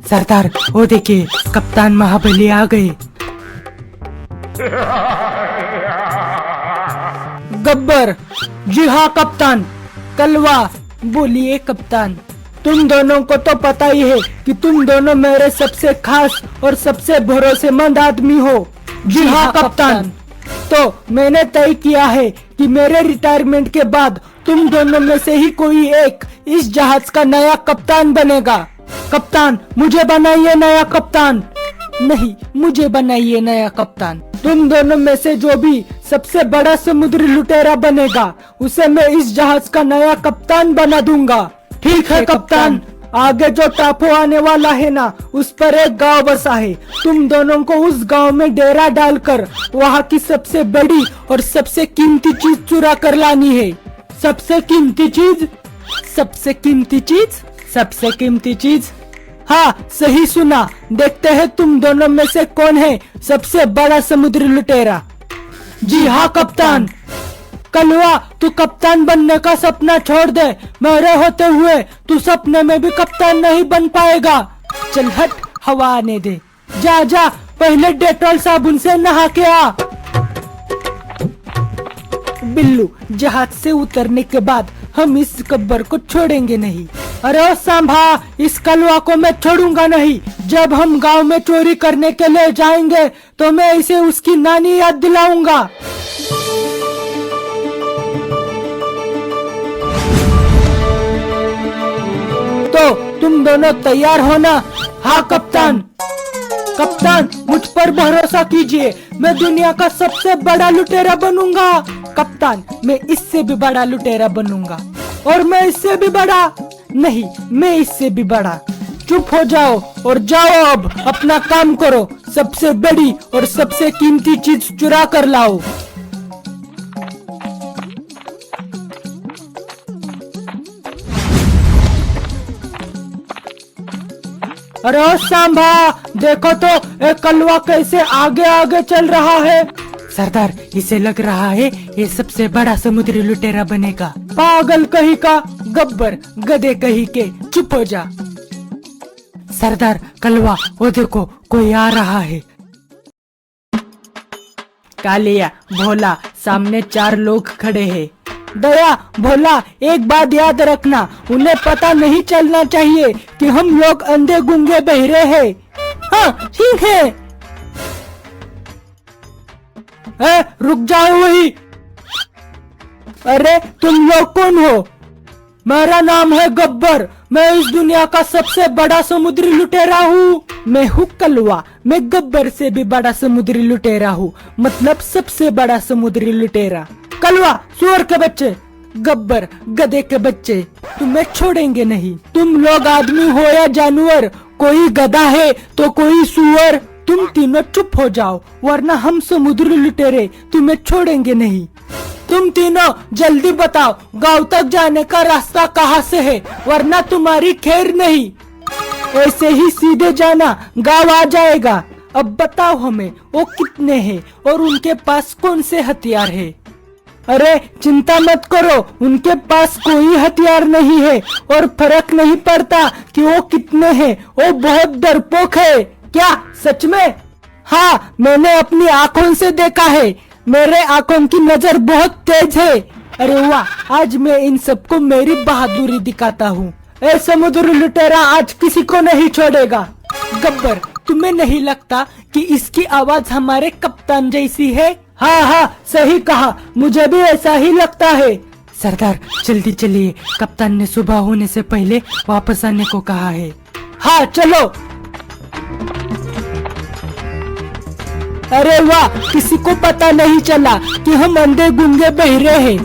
सरदार, वो देखिए कप्तान महाबली आ गए। गब्बर, जी हाँ कप्तान। कलवा, बोलिए कप्तान। तुम दोनों को तो पता ही है कि तुम दोनों मेरे सबसे खास और सबसे भरोसेमंद आदमी हो। जी हाँ कप्तान। तो मैंने तय किया है कि मेरे रिटायरमेंट के बाद तुम दोनों में से ही कोई एक इस जहाज का नया कप्तान बनेगा। कप्तान, मुझे बनाइए नया कप्तान। नहीं, मुझे बनाइए नया कप्तान। तुम दोनों में से जो भी सबसे बड़ा समुद्री लुटेरा बनेगा उसे मैं इस जहाज का नया कप्तान बना दूंगा। ठीक है कप्तान। आगे जो टापू आने वाला है ना, उस पर एक गांव बसा है। तुम दोनों को उस गांव में डेरा डालकर वहाँ की सबसे बड़ी और सबसे कीमती चीज चुरा कर लानी है। सबसे कीमती चीज? सबसे कीमती चीज? सबसे कीमती चीज? हाँ, सही सुना। देखते हैं तुम दोनों में से कौन है सबसे बड़ा समुद्री लुटेरा। जी हाँ कप्तान। कलवा, तू कप्तान बनने का सपना छोड़ दे। मेरे होते हुए तू सपने में भी कप्तान नहीं बन पाएगा। चल हट, हवा आने दे। जा जा, पहले डेटॉल साबुन से नहा के आ। बिल्लू, जहाज से उतरने के बाद हम इस गब्बर को छोड़ेंगे नहीं। अरे सांभा, इस कलवा को मैं छोड़ूंगा नहीं। जब हम गांव में चोरी करने के लिए जाएंगे तो मैं इसे उसकी नानी याद दिलाऊंगा। तो तुम दोनों तैयार हो ना? हाँ कप्तान। कप्तान, मुझ पर भरोसा कीजिए, मैं दुनिया का सबसे बड़ा लुटेरा बनूंगा। कप्तान, मैं इससे भी बड़ा लुटेरा बनूंगा। और मैं इससे भी बड़ा नहीं, मैं इससे भी बड़ा। चुप हो जाओ और जाओ, अब अपना काम करो। सबसे बड़ी और सबसे कीमती चीज चुरा कर लाओ। अरे सांभा, देखो तो एक कलवा कैसे आगे आगे चल रहा है। सरदार, इसे लग रहा है ये सबसे बड़ा समुद्री लुटेरा बनेगा। पागल कहीं का, गब्बर, गधे कहीं के, चुप हो जा। सरदार, कलवा, वो देखो कोई आ रहा है। कालिया, भोला, सामने 4 लोग खड़े हैं। दया, भोला, एक बात याद रखना, उन्हें पता नहीं चलना चाहिए कि हम लोग अंधे गूंगे बहरे हैं। हाँ ठीक है। रुक जाओ वही। अरे तुम लोग कौन हो? मेरा नाम है गब्बर। मैं इस दुनिया का सबसे बड़ा समुद्री लुटेरा हूँ। मैं हूँ कलवा। मैं गब्बर से भी बड़ा समुद्री लुटेरा हूँ, मतलब सबसे बड़ा समुद्री लुटेरा। कलवा, सुअर के बच्चे, गब्बर, गधे के बच्चे, तुम्हें छोड़ेंगे नहीं। तुम लोग आदमी हो या जानवर, कोई गधा है तो कोई सुअर। तुम तीनों चुप हो जाओ, वरना हम समुद्री लुटेरे तुम्हें छोड़ेंगे नहीं। तुम तीनों जल्दी बताओ, गांव तक जाने का रास्ता कहाँ से है, वरना तुम्हारी खैर नहीं। ऐसे ही सीधे जाना, गांव आ जाएगा। अब बताओ हमें, वो कितने हैं और उनके पास कौन से हथियार है? अरे चिंता मत करो, उनके पास कोई हथियार नहीं है और फर्क नहीं पड़ता कि वो कितने हैं। वो बहुत डरपोक है। क्या सच में? हाँ, मैंने अपनी आँखों से देखा है। मेरे आँखों की नजर बहुत तेज है। अरे वाह, आज मैं इन सबको मेरी बहादुरी दिखाता हूँ। ए समुद्री लुटेरा आज किसी को नहीं छोड़ेगा। गब्बर, तुम्हें नहीं लगता कि इसकी आवाज हमारे कप्तान जैसी है? हाँ हाँ, सही कहा, मुझे भी ऐसा ही लगता है। सरदार, जल्दी चलिए, कप्तान ने सुबह होने से पहले वापस आने को कहा है। हाँ चलो। अरे वाह, किसी को पता नहीं चला कि हम अंधे गूंगे बहरे हैं।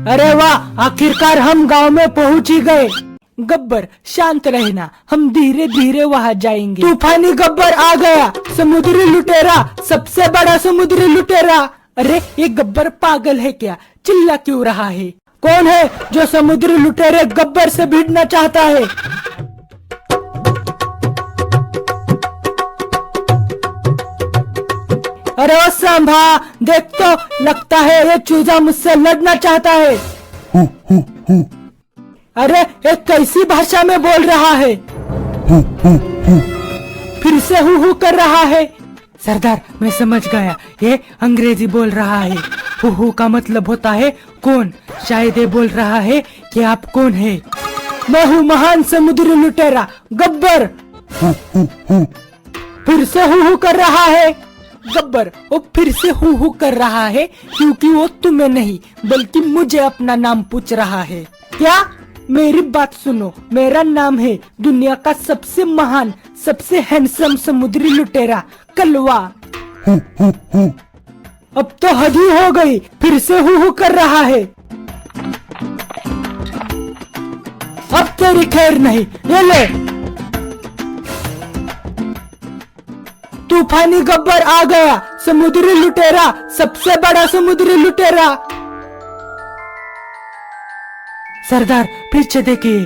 अरे वाह, आखिरकार हम गांव में पहुंच ही गए। गब्बर शांत रहना, हम धीरे धीरे वहां जाएंगे। तूफानी गब्बर आ गया, समुद्री लुटेरा, सबसे बड़ा समुद्री लुटेरा। अरे ये गब्बर पागल है क्या, चिल्ला क्यों रहा है? कौन है जो समुद्री लुटेरे गब्बर से भिड़ना चाहता है? अरे ओ सांभा, देख तो, लगता है ये चूजा मुझसे लड़ना चाहता है। अरे ये कैसी भाषा में बोल रहा है? फिर से हु कर रहा है। सरदार, मैं समझ गया, ये अंग्रेजी बोल रहा है। हु का मतलब होता है कौन। शायद ये बोल रहा है कि आप कौन है। मैं हूँ महान समुद्री लुटेरा गब्बर। फिर से हु कर रहा है। गब्बर वो फिर से हु कर रहा है क्योंकि वो तुम्हें नहीं बल्कि मुझे अपना नाम पूछ रहा है। क्या? मेरी बात सुनो, मेरा नाम है दुनिया का सबसे महान, सबसे हैंडसम समुद्री लुटेरा कलवा। अब तो हद ही हो गई, फिर से हु कर रहा है। अब तेरी खैर नहीं, ये ले। तूफानी गब्बर आ गया, समुद्री लुटेरा, सबसे बड़ा समुद्री लुटेरा। सरदार, पीछे देखिए।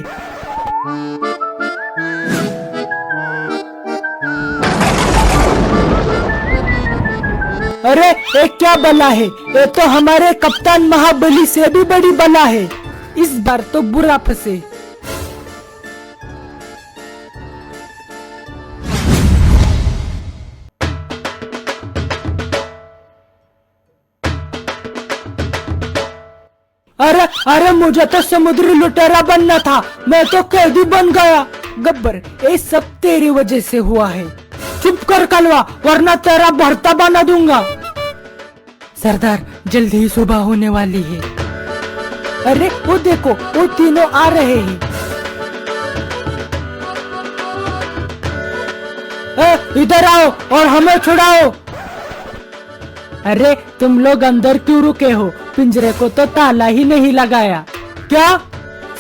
अरे ये क्या बला है? ये तो हमारे कप्तान महाबली से भी बड़ी बला है। इस बार तो बुरा फंसे। अरे अरे, मुझे तो समुद्री लुटेरा बनना था, मैं तो कैदी बन गया। गब्बर, ये सब तेरी वजह से हुआ है। चुप कर कलवा, वरना तेरा भरता बना दूंगा। सरदार, जल्द ही सुबह होने वाली है। अरे वो देखो, वो तीनों आ रहे हैं। इधर आओ और हमें छुड़ाओ। अरे तुम लोग अंदर क्यों रुके हो? पिंजरे को तो ताला ही नहीं लगाया। क्या?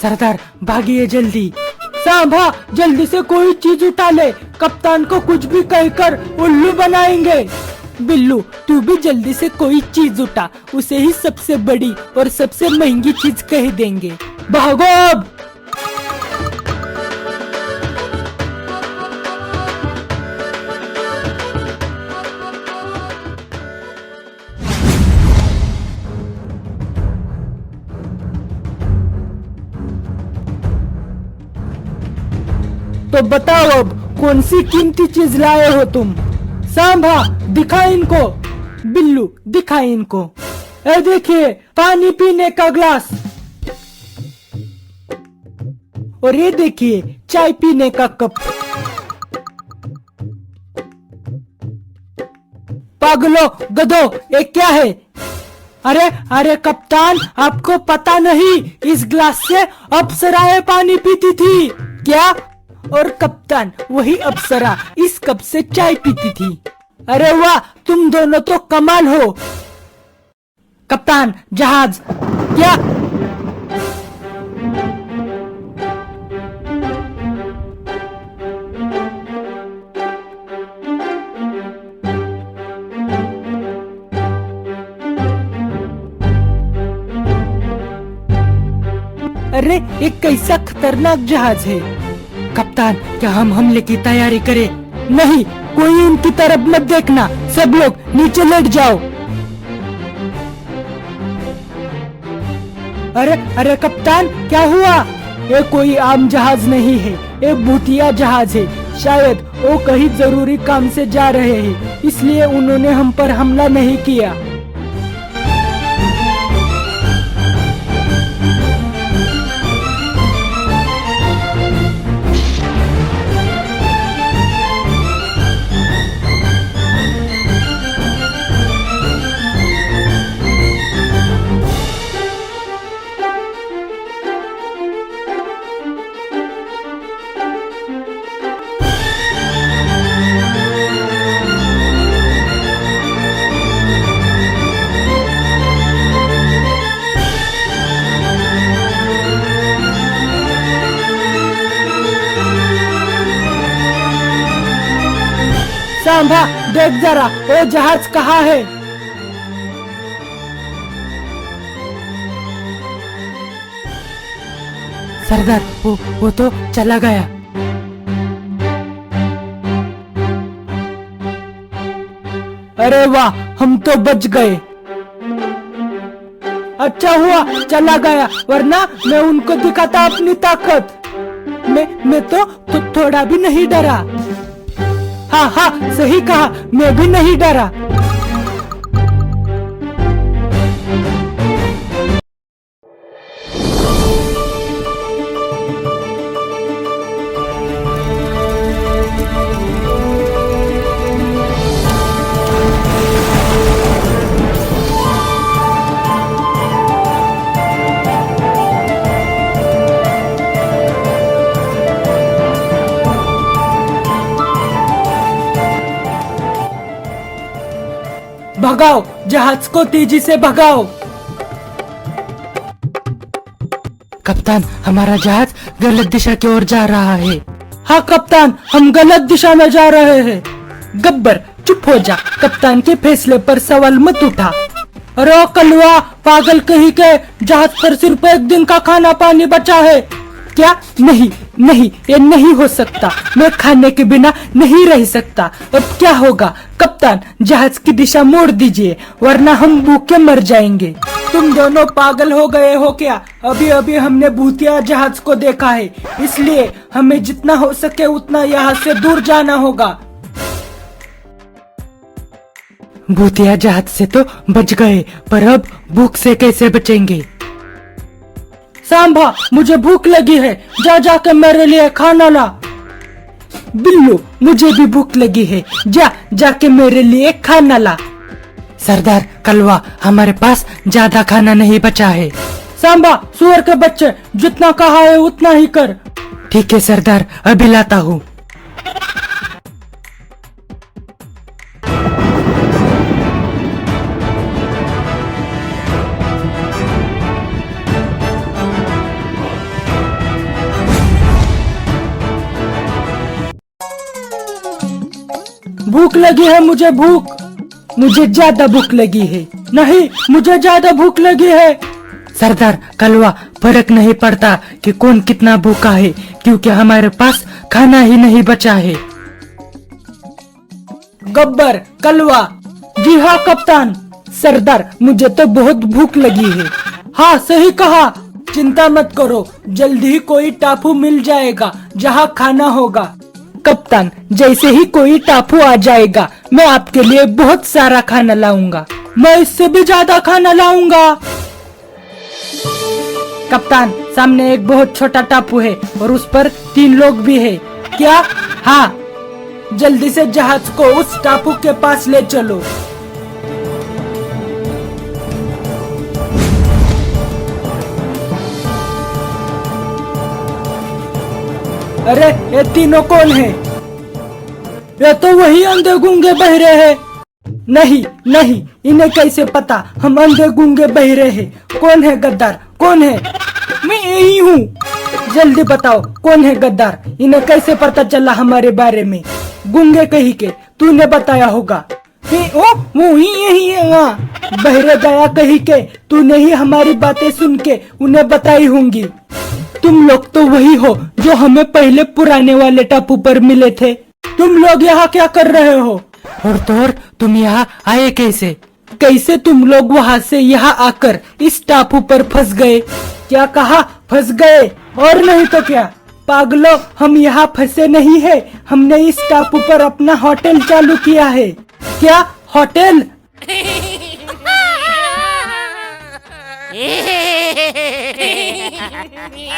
सरदार, भागिए जल्दी। सांभा, जल्दी से कोई चीज उठा ले, कप्तान को कुछ भी कहकर उल्लू बनाएंगे। बिल्लू, तू भी जल्दी से कोई चीज उठा, उसे ही सबसे बड़ी और सबसे महंगी चीज कह देंगे। भागो अब। तो बताओ अब कौन सी कीमती चीज लाए हो तुम? सांभा, दिखा इनको। बिल्लू, दिखा इनको। ए देखिए, पानी पीने का ग्लास। और ये देखिए, चाय पीने का कप। पागलो, गधो, ये क्या है? अरे अरे कप्तान, आपको पता नहीं, इस ग्लास से अप्सराएं पानी पीती थी। क्या? और कप्तान, वही अप्सरा इस कप से चाय पीती थी। अरे वाह, तुम दोनों तो कमाल हो। कप्तान, जहाज। क्या? अरे ये कैसा खतरनाक जहाज है। कप्तान, क्या हम हमले की तैयारी करें? नहीं, कोई इनकी तरफ मत देखना, सब लोग नीचे लेट जाओ। अरे अरे कप्तान, क्या हुआ? ये कोई आम जहाज नहीं है, ये भूतिया जहाज है। शायद वो कहीं जरूरी काम से जा रहे हैं, इसलिए उन्होंने हम पर हमला नहीं किया। सांभा देख जरा वो जहाज कहाँ है। सरदार वो तो चला गया। अरे वाह हम तो बच गए। अच्छा हुआ चला गया वरना मैं उनको दिखाता अपनी ताकत। मैं तो थोड़ा भी नहीं डरा। हाँ हाँ सही कहा मैं भी नहीं डरा। भगाओ जहाज को तेजी से भगाओ। कप्तान हमारा जहाज गलत दिशा की ओर जा रहा है। हाँ कप्तान हम गलत दिशा में जा रहे हैं। गब्बर चुप हो जा, कप्तान के फैसले पर सवाल मत उठा। अरे कलवा पागल कहीं के, जहाज पर सिर्फ एक दिन का खाना पानी बचा है क्या? नहीं नहीं ये नहीं हो सकता, मैं खाने के बिना नहीं रह सकता। अब क्या होगा कप्तान, जहाज की दिशा मोड़ दीजिए वरना हम भूखे मर जाएंगे। तुम दोनों पागल हो गए हो क्या? अभी अभी हमने भूतिया जहाज को देखा है, इसलिए हमें जितना हो सके उतना यहाँ से दूर जाना होगा। भूतिया जहाज से तो बच गए, पर अब भूख से कैसे बचेंगे? सांभा मुझे भूख लगी है, जा जाकर मेरे लिए खाना ला। बिल्लू मुझे भी भूख लगी है, जा जाके मेरे लिए खाना ला। सरदार कलवा हमारे पास ज्यादा खाना नहीं बचा है। सांभा सुअर के बच्चे जितना कहा है उतना ही कर। ठीक है सरदार अभी लाता हूँ। भूख लगी है मुझे, मुझे ज्यादा भूख लगी है। नहीं मुझे ज्यादा भूख लगी है। सरदार कलवा फर्क नहीं पड़ता कि कौन कितना भूखा है, क्योंकि हमारे पास खाना ही नहीं बचा है। गब्बर कलवा जी हाँ कप्तान। सरदार मुझे तो बहुत भूख लगी है। हाँ सही कहा, चिंता मत करो, जल्दी ही कोई टापू मिल जाएगा जहाँ खाना होगा। कप्तान जैसे ही कोई टापू आ जाएगा मैं आपके लिए बहुत सारा खाना लाऊंगा। मैं इससे भी ज्यादा खाना लाऊंगा। कप्तान सामने एक बहुत छोटा टापू है और उस पर 3 लोग भी है क्या? हाँ जल्दी से जहाज को उस टापू के पास ले चलो। अरे ये तीनों कौन है? ये तो वही अंधे गूंगे बहरे हैं। नहीं नहीं इन्हें कैसे पता हम अंधे गूंगे बहरे हैं? कौन है गद्दार, कौन है? मैं यही हूँ। जल्दी बताओ कौन है गद्दार? इन्हें कैसे पता चला हमारे बारे में? गूंगे कहीं के, तूने बताया होगा। वो ही यही है। बहरे गया कहीं के, तूने ही हमारी बातें सुन के उन्हें बताई होंगी। तुम लोग तो वही हो जो हमें पहले पुराने वाले टापू पर मिले थे। तुम लोग यहाँ क्या कर रहे हो? और तो और तुम यहाँ आए कैसे? कैसे तुम लोग वहाँ से यहाँ आकर इस टापू पर फंस गए? क्या कहा फंस गए? और नहीं तो क्या पागलों, हम यहाँ फंसे नहीं है, हमने इस टापू पर अपना होटल चालू किया है। क्या होटल?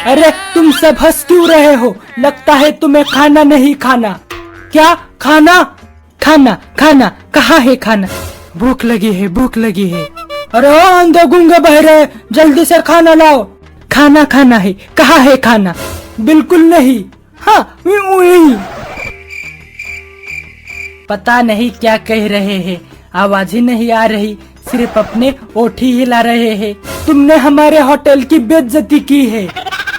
अरे तुम सब हंस क्यों रहे हो? लगता है तुम्हें खाना नहीं खाना। क्या खाना? खाना खाना कहाँ है खाना? भूख लगी है, भूख लगी है। अरे अंधे गूंगे बहरे जल्दी से खाना लाओ। खाना खाना है, कहाँ है खाना? बिल्कुल नहीं। हाँ वही। पता नहीं क्या कह रहे हैं, आवाज ही नहीं आ रही, सिर्फ अपने ओठ ही हिला रहे हैं। तुमने हमारे होटल की बेइज्जती की है।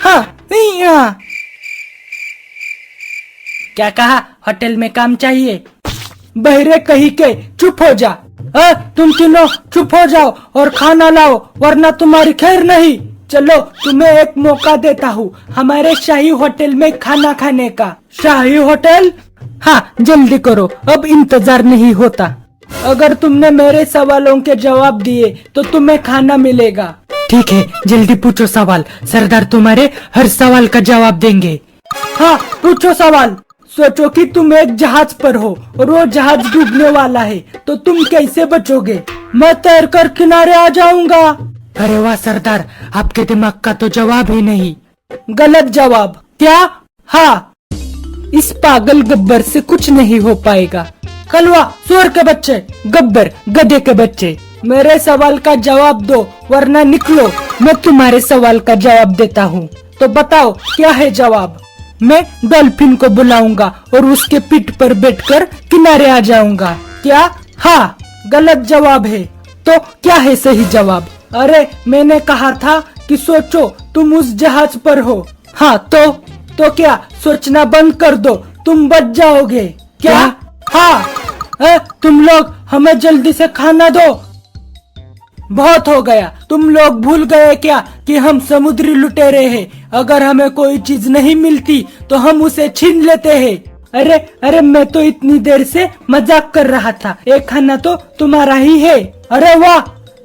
हाँ क्या कहा? होटल में काम चाहिए? बहरे कहीं के, चुप हो जा। तुम तीनों चुप हो जाओ और खाना लाओ, वरना तुम्हारी खैर नहीं। चलो तुम्हें एक मौका देता हूँ हमारे शाही होटल में खाना खाने का। शाही होटल? हाँ जल्दी करो, अब इंतजार नहीं होता। अगर तुमने मेरे सवालों के जवाब दिए तो तुम्हें खाना मिलेगा। ठीक है, जल्दी पूछो सवाल, सरदार तुम्हारे हर सवाल का जवाब देंगे। हाँ पूछो सवाल। सोचो कि तुम एक जहाज पर हो और वो जहाज डूबने वाला है, तो तुम कैसे बचोगे? मैं तैरकर किनारे आ जाऊंगा। अरे वाह सरदार, आपके दिमाग का तो जवाब ही नहीं। गलत जवाब। क्या? हाँ, इस पागल गब्बर से कुछ नहीं हो पाएगा। कलवा, सुअर के बच्चे, गब्बर, गधे के बच्चे, मेरे सवाल का जवाब दो वरना निकलो। मैं तुम्हारे सवाल का जवाब देता हूँ, तो बताओ क्या है जवाब? मैं डॉल्फिन को बुलाऊंगा और उसके पीठ पर बैठकर किनारे आ जाऊंगा। क्या? हाँ, गलत जवाब है। तो क्या है सही जवाब? अरे मैंने कहा था कि सोचो तुम उस जहाज पर हो। हाँ तो क्या? सोचना बंद कर दो, तुम बच जाओगे। क्या? हाँ। तुम लोग हमें जल्दी से खाना दो। बहुत हो गया, तुम लोग भूल गए क्या कि हम समुद्री लुटेरे हैं। अगर हमें कोई चीज नहीं मिलती तो हम उसे छीन लेते हैं। अरे मैं तो इतनी देर से मजाक कर रहा था, एक खाना तो तुम्हारा ही है। अरे वाह,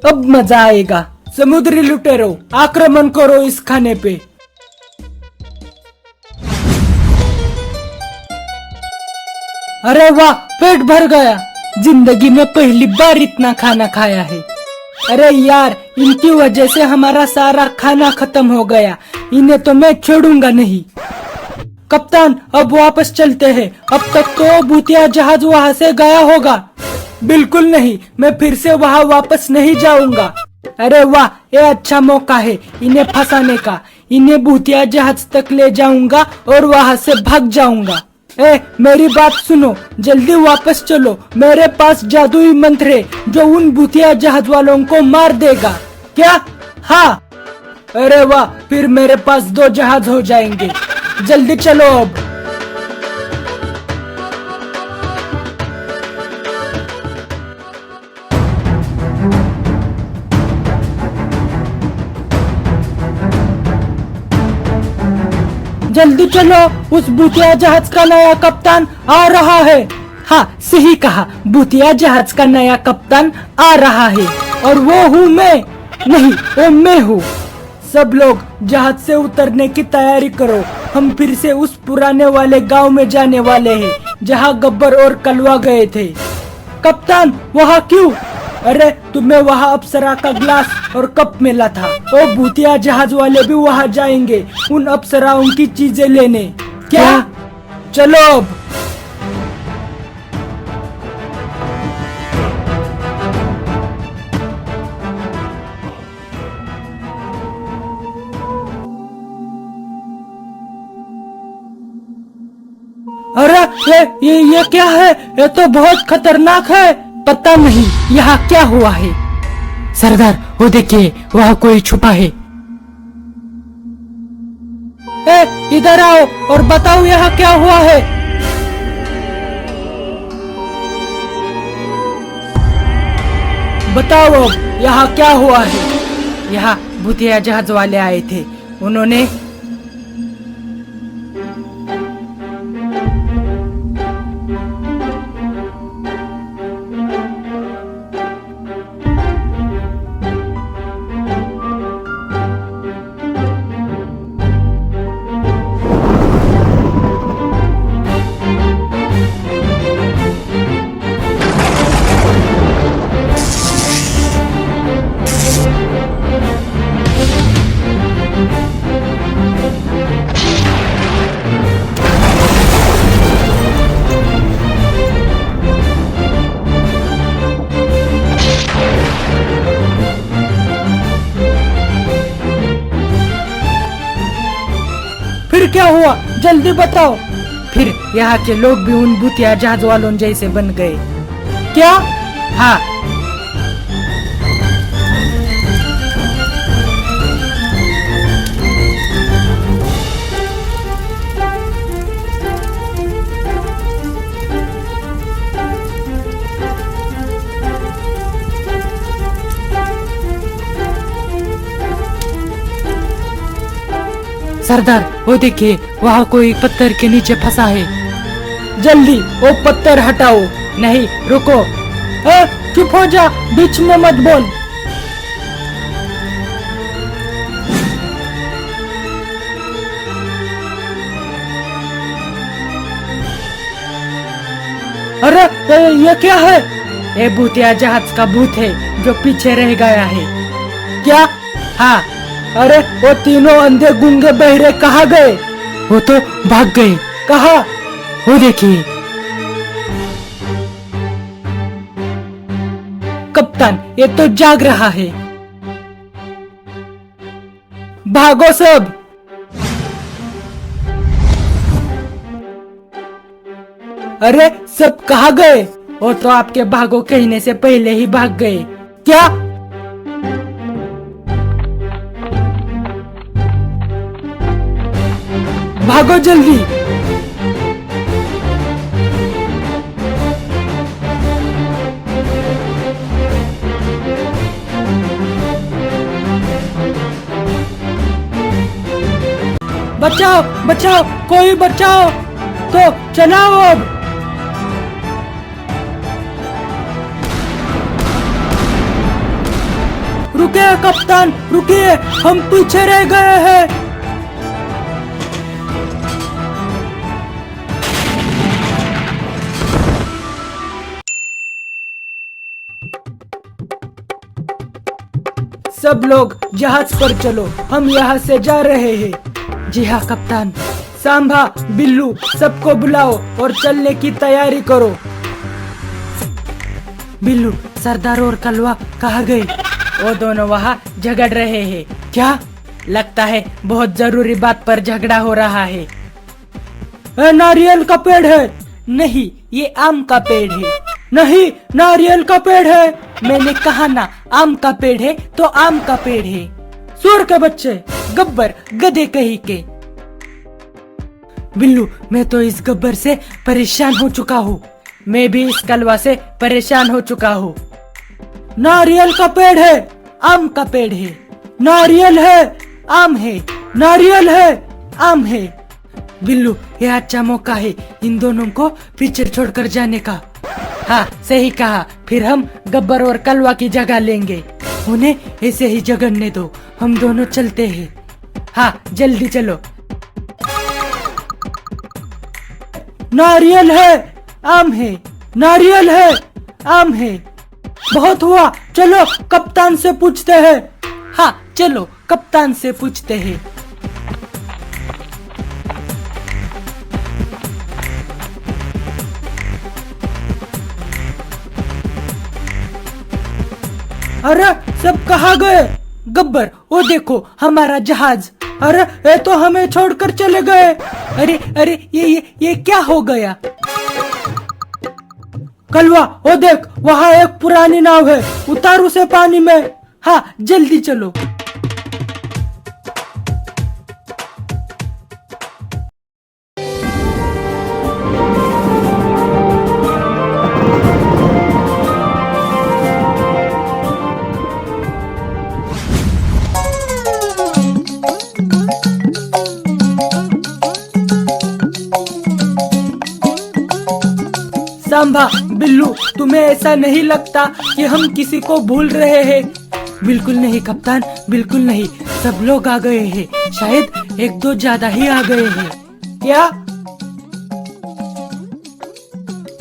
अब मजा आएगा। समुद्री लुटेरों, आक्रमण करो इस खाने पे। अरे वाह, पेट भर गया। जिंदगी में पहली बार इतना खाना खाया है। अरे यार, इनकी वजह से हमारा सारा खाना खत्म हो गया। इन्हें तो मैं छोड़ूंगा नहीं। कप्तान, अब वापस चलते हैं। अब तक तो भूतिया जहाज वहाँ से गया होगा। बिल्कुल नहीं, मैं फिर से वहाँ वापस नहीं जाऊंगा। अरे वाह, ये अच्छा मौका है इन्हें फंसाने का। इन्हें भूतिया जहाज तक ले जाऊंगा और वहाँ से भाग जाऊंगा। मेरी बात सुनो, जल्दी वापस चलो। मेरे पास जादुई मंत्र है जो उन भूतिया जहाज वालों को मार देगा। क्या? हाँ। अरे वाह, फिर मेरे पास 2 जहाज हो जाएंगे। जल्दी चलो अब। जल्दी चलो, उस भूतिया जहाज का नया कप्तान आ रहा है। हाँ सही कहा, भूतिया जहाज का नया कप्तान आ रहा है। और वो हूँ मैं। नहीं, वो मैं हूँ। सब लोग जहाज से उतरने की तैयारी करो। हम फिर से उस पुराने वाले गांव में जाने वाले हैं जहाँ गब्बर और कलवा गए थे। कप्तान, वहाँ क्यों? अरे तुम्हें वहाँ अप्सरा का ग्लास और कप मिला था। वो भूतिया जहाज वाले भी वहाँ जाएंगे उन अप्सराओं की चीजें लेने। क्या? चलो अब। अरे ये क्या है? ये तो बहुत खतरनाक है। पता नहीं यहाँ क्या हुआ है। सरदार, वो देखिए, वहाँ कोई छुपा है। इधर आओ और बताओ यहाँ क्या हुआ है। बताओ अब, यहाँ क्या हुआ है? यहाँ भूतिया जहाज वाले आए थे। उन्होंने फिर क्या हुआ? जल्दी बताओ। फिर यहाँ के लोग भी उन भूतिया जहाज वालों जैसे बन गए। क्या? हाँ। सरदार वो देखिए, वहाँ कोई पत्थर के नीचे फंसा है। जल्दी वो पत्थर हटाओ। नहीं रुको, चुप हो जा, बीच में मत बोल। अरे ये क्या है? ये भूतिया जहाज का भूत है जो पीछे रह गया है। क्या? हाँ। अरे वो तीनों अंधे गूंगे बहरे कहाँ गए? वो तो भाग गए। कहाँ? वो देखिए। कप्तान ये तो जाग रहा है। भागो सब। अरे सब कहाँ गए? वो तो आपके भागो कहने से पहले ही भाग गए। क्या? भागो जल्दी। बचाओ बचाओ, कोई बचाओ। तो चलाओ अब। रुकिए कप्तान, रुकिए, हम पीछे रह गए हैं। सब लोग जहाज पर चलो, हम यहाँ से जा रहे हैं। जी हाँ कप्तान। सांभा, बिल्लू, सबको बुलाओ और चलने की तैयारी करो। बिल्लू, सरदार और कलवा कहाँ गए? वो दोनों वहाँ झगड़ रहे हैं। क्या? लगता है बहुत जरूरी बात पर झगड़ा हो रहा है। नारियल का पेड़ है। नहीं, ये आम का पेड़ है। नहीं, नारियल का पेड़ है। मैंने कहा ना, आम का पेड़ है तो आम का पेड़ है। सूर के बच्चे, गब्बर, गधे कहीं के। बिल्लू, मैं तो इस गब्बर से परेशान हो चुका हूँ। मैं भी इस कलवा से परेशान हो चुका हूँ। नारियल का पेड़ है, आम का पेड़ है। नारियल है, आम है। नारियल है, आम है। बिल्लू, यह अच्छा मौका है इन दोनों को पीछे छोड़कर जाने का। हाँ सही कहा, फिर हम गब्बर और कलवा की जगह लेंगे। उन्हें ऐसे ही जगड़ने दो, हम दोनों चलते हैं। हाँ जल्दी चलो। नारियल है, आम है। नारियल है, आम है। बहुत हुआ, चलो कप्तान से पूछते हैं। हाँ चलो कप्तान से पूछते हैं। अरे सब कहाँ गए? गब्बर, वो देखो हमारा जहाज। अरे ये तो हमें छोड़कर चले गए। अरे अरे ये क्या हो गया? कलवा, वो देख, वहाँ एक पुरानी नाव है, उतार उसे पानी में। हाँ जल्दी चलो। सांभा, बिल्लू, तुम्हें ऐसा नहीं लगता कि हम किसी को भूल रहे हैं? बिल्कुल नहीं कप्तान, बिल्कुल नहीं। सब लोग आ गए हैं, शायद एक दो ज्यादा ही आ गए हैं। क्या?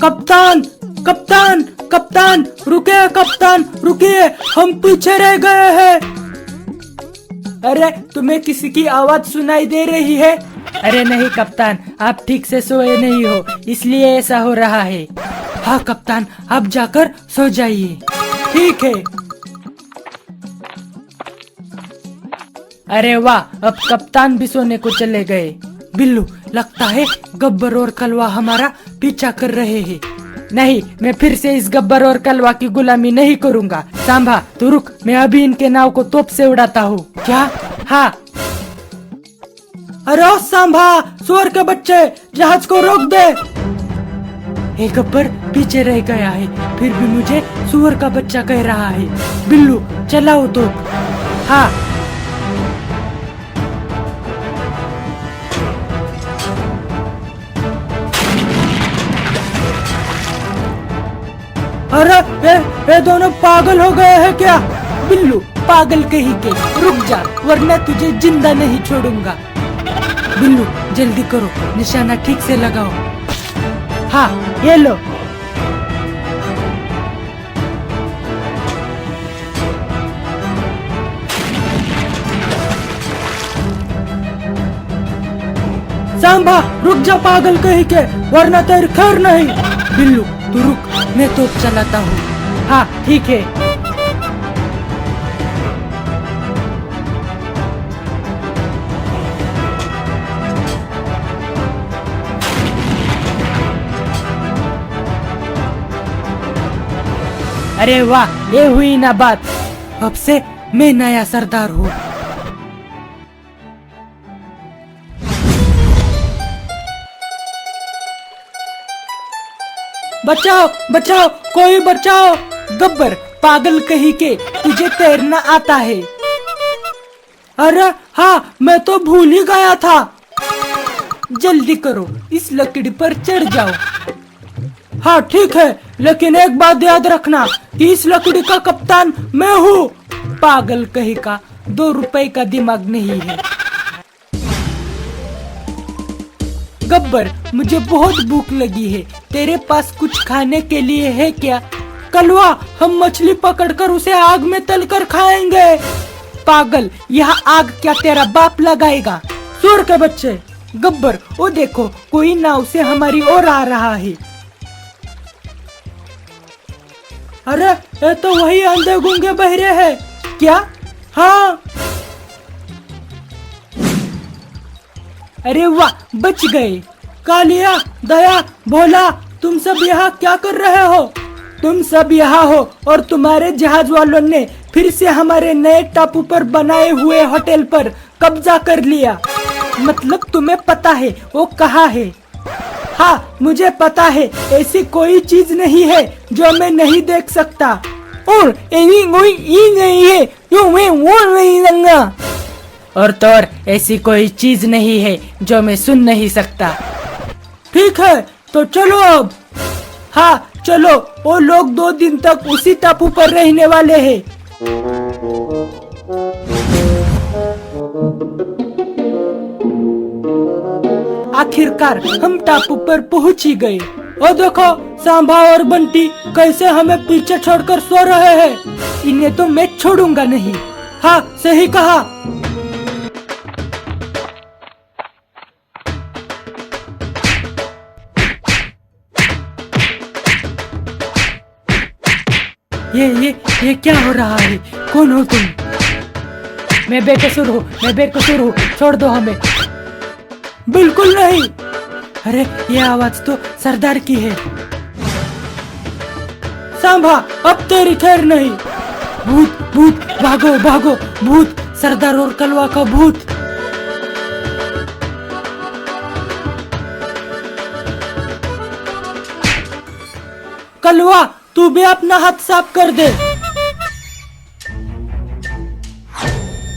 कप्तान, कप्तान, कप्तान, रुकिए कप्तान, रुकिए, हम पीछे रह गए हैं। अरे तुम्हें किसी की आवाज सुनाई दे रही है? अरे नहीं कप्तान, आप ठीक से सोए नहीं हो, इसलिए ऐसा हो रहा है। हाँ कप्तान, आप जाकर सो जाइए। ठीक है। अरे वाह, अब कप्तान भी सोने को चले गए। बिल्लू, लगता है गब्बर और कलवा हमारा पीछा कर रहे हैं। नहीं, मैं फिर से इस गब्बर और कलवा की गुलामी नहीं करूँगा। सांभा तू रुक, मैं अभी इनके नाव को तोप से उड़ाता हूँ। क्या? हाँ। अरे ओ सांभा, सुअर के बच्चे, जहाज को रोक दे। एक गब्बर पीछे रह गया है, फिर भी मुझे सुअर का बच्चा कह रहा है। बिल्लू चलाओ तो। हाँ। अरे ये दोनों पागल हो गए हैं क्या? बिल्लू पागल कहीं के, रुक जा वरना तुझे जिंदा नहीं छोड़ूंगा। बिल्लू जल्दी करो, निशाना ठीक से लगाओ। हाँ ये लो। सांभा रुक जा पागल कहीं के, वरना तेरी खैर नहीं। बिल्लू तू रुक, मैं तोप चलाता हूँ। हाँ ठीक है। अरे वाह, ये हुई ना बात। अब से मैं नया सरदार हूँ। बचाओ बचाओ, कोई बचाओ। गब्बर पागल कहीं के, तुझे तैरना आता है? अरे हाँ, मैं तो भूल ही गया था। जल्दी करो, इस लकड़ी पर चढ़ जाओ। हाँ ठीक है, लेकिन एक बात याद रखना कि इस लकड़ी का कप्तान मैं हूँ। पागल कहीं का, 2 रुपए का दिमाग नहीं है। गब्बर मुझे बहुत भूख लगी है, तेरे पास कुछ खाने के लिए है क्या? कलवा, हम मछली पकड़कर उसे आग में तलकर खाएंगे। पागल, यहाँ आग क्या तेरा बाप लगाएगा? सुअर के बच्चे। गब्बर वो देखो, कोई नाव से हमारी ओर आ रहा है। अरे ये तो वही अंधे गूंगे बहरे हैं क्या? हाँ। अरे वाह, बच गए। कालिया, दया, भोला, तुम सब यहाँ क्या कर रहे हो? तुम सब यहाँ हो और तुम्हारे जहाज वालों ने फिर से हमारे नए टापू पर बनाए हुए होटल पर कब्जा कर लिया। मतलब तुम्हें पता है वो कहाँ है? हाँ मुझे पता है, ऐसी कोई चीज नहीं है जो मैं नहीं देख सकता। और ऐसी कोई चीज नहीं है जो मैं वो नहीं लूंगा। और तो और ऐसी कोई चीज नहीं है जो मैं सुन नहीं सकता। ठीक है तो चलो अब। हाँ चलो, वो लोग 2 दिन तक उसी टापू पर रहने वाले हैं। आखिरकार हम टापू पर पहुंच ही गए। और देखो, सांभा और बंटी कैसे हमें पीछे छोड़कर सो रहे हैं। इन्हें तो मैं छोड़ूंगा नहीं। हाँ सही कहा। ये क्या हो रहा है? कौन हो तुम? मैं बेकसूर हूँ, मैं बेकसूर हूँ, छोड़ दो हमें। बिल्कुल नहीं। अरे ये आवाज तो सरदार की है। सांभा अब तेरी खैर नहीं। भूत भूत, भागो भागो, भूत, सरदार और कलवा का भूत। कलवा तू भी अपना हाथ साफ कर दे।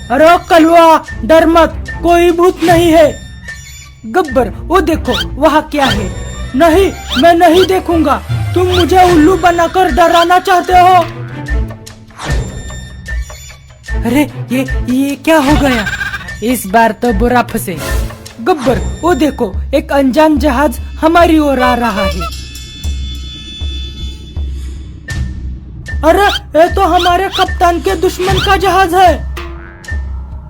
अरे कलवा डर मत, कोई भूत नहीं है। गब्बर वो देखो, वहाँ क्या है? नहीं, मैं नहीं देखूंगा। तुम मुझे उल्लू बनाकर डराना चाहते हो। अरे ये क्या हो गया? इस बार तो बुरा फंसे। गब्बर वो देखो, एक अनजान जहाज हमारी ओर आ रहा है। अरे ये तो हमारे कप्तान के दुश्मन का जहाज है।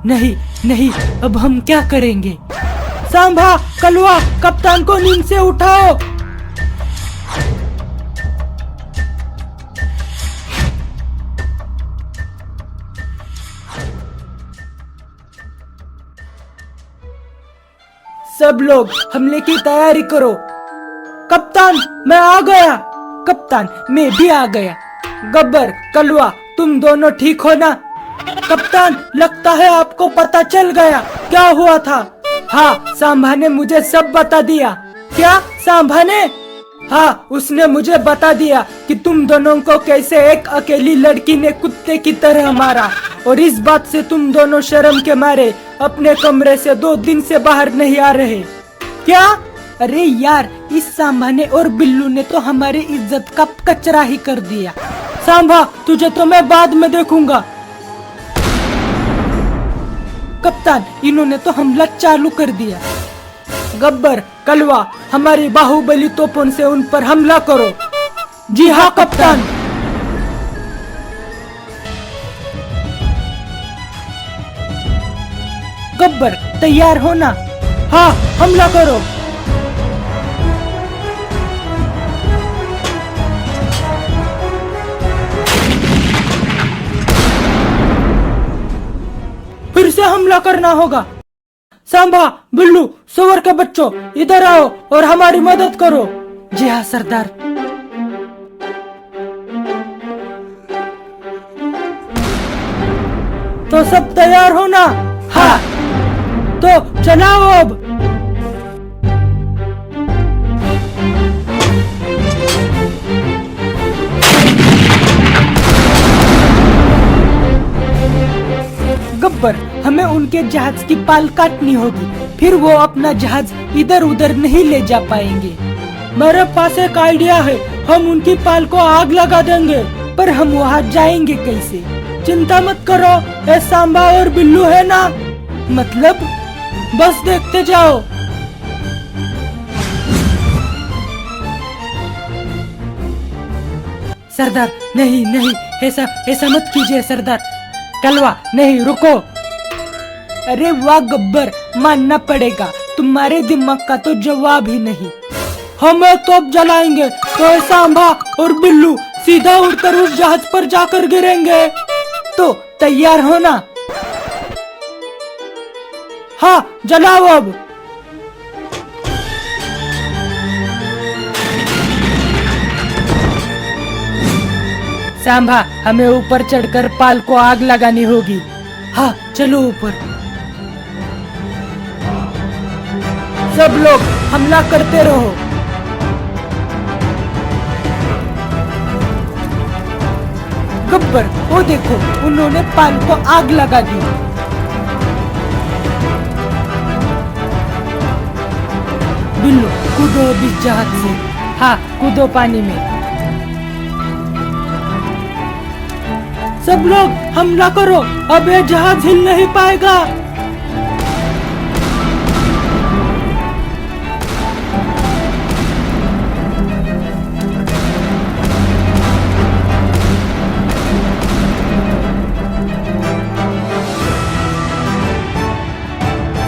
नहीं नहीं, अब हम क्या करेंगे? सांभा, कलवा, कप्तान को नींद से उठाओ। सब लोग हमले की तैयारी करो। कप्तान मैं आ गया। कप्तान मैं भी आ गया। गब्बर, कलवा, तुम दोनों ठीक हो ना? कप्तान लगता है आपको पता चल गया क्या हुआ था। हाँ, सांभा ने मुझे सब बता दिया। क्या सांभा ने? हाँ, उसने मुझे बता दिया कि तुम दोनों को कैसे एक अकेली लड़की ने कुत्ते की तरह मारा, और इस बात से तुम दोनों शर्म के मारे अपने कमरे से 2 दिन से बाहर नहीं आ रहे। क्या? अरे यार, इस सांभा ने और बिल्लू ने तो हमारी इज्जत का कचरा ही कर दिया। सांभा, तुझे तो मैं बाद में देखूंगा। कप्तान, इन्होंने तो हमला चालू कर दिया। गब्बर, कलवा, हमारी बाहुबली तोपों से उन पर हमला करो। जी हाँ कप्तान। गब्बर, तैयार हो ना? हाँ, हमला करो। फिर से हमला करना होगा। सांभा, बिल्लू, सुअर के बच्चों, इधर आओ और हमारी मदद करो। जी हाँ सरदार। तो सब तैयार हो ना? हाँ। तो चलाओ अब। गब्बर, हमें उनके जहाज की पाल काटनी होगी, फिर वो अपना जहाज इधर उधर नहीं ले जा पाएंगे। मेरे पास एक आइडिया है, हम उनकी पाल को आग लगा देंगे। पर हम वहाँ जाएंगे कैसे? चिंता मत करो, ये सांबा और बिल्लू है ना। मतलब? बस देखते जाओ। सरदार, नहीं नहीं, ऐसा मत कीजिए सरदार। कलवा, नहीं, रुको। अरे वाह गब्बर, मानना पड़ेगा, तुम्हारे दिमाग का तो जवाब ही नहीं। हमें तोप जलाएंगे तो सांभा और बिल्लू सीधा उड़कर उस जहाज पर जाकर गिरेंगे। तो तैयार हो ना? हाँ, जलाओ अब। सांभा, हमें ऊपर चढ़कर पाल को आग लगानी होगी। हाँ, चलो ऊपर। सब लोग हमला करते रहो। गब्बर, वो देखो, उन्होंने पाल को आग लगा दी। बिल्लू, कूदो इस जहाज से। हाँ, कूदो पानी में। सब लोग हमला करो, अब ये जहाज हिल नहीं पाएगा।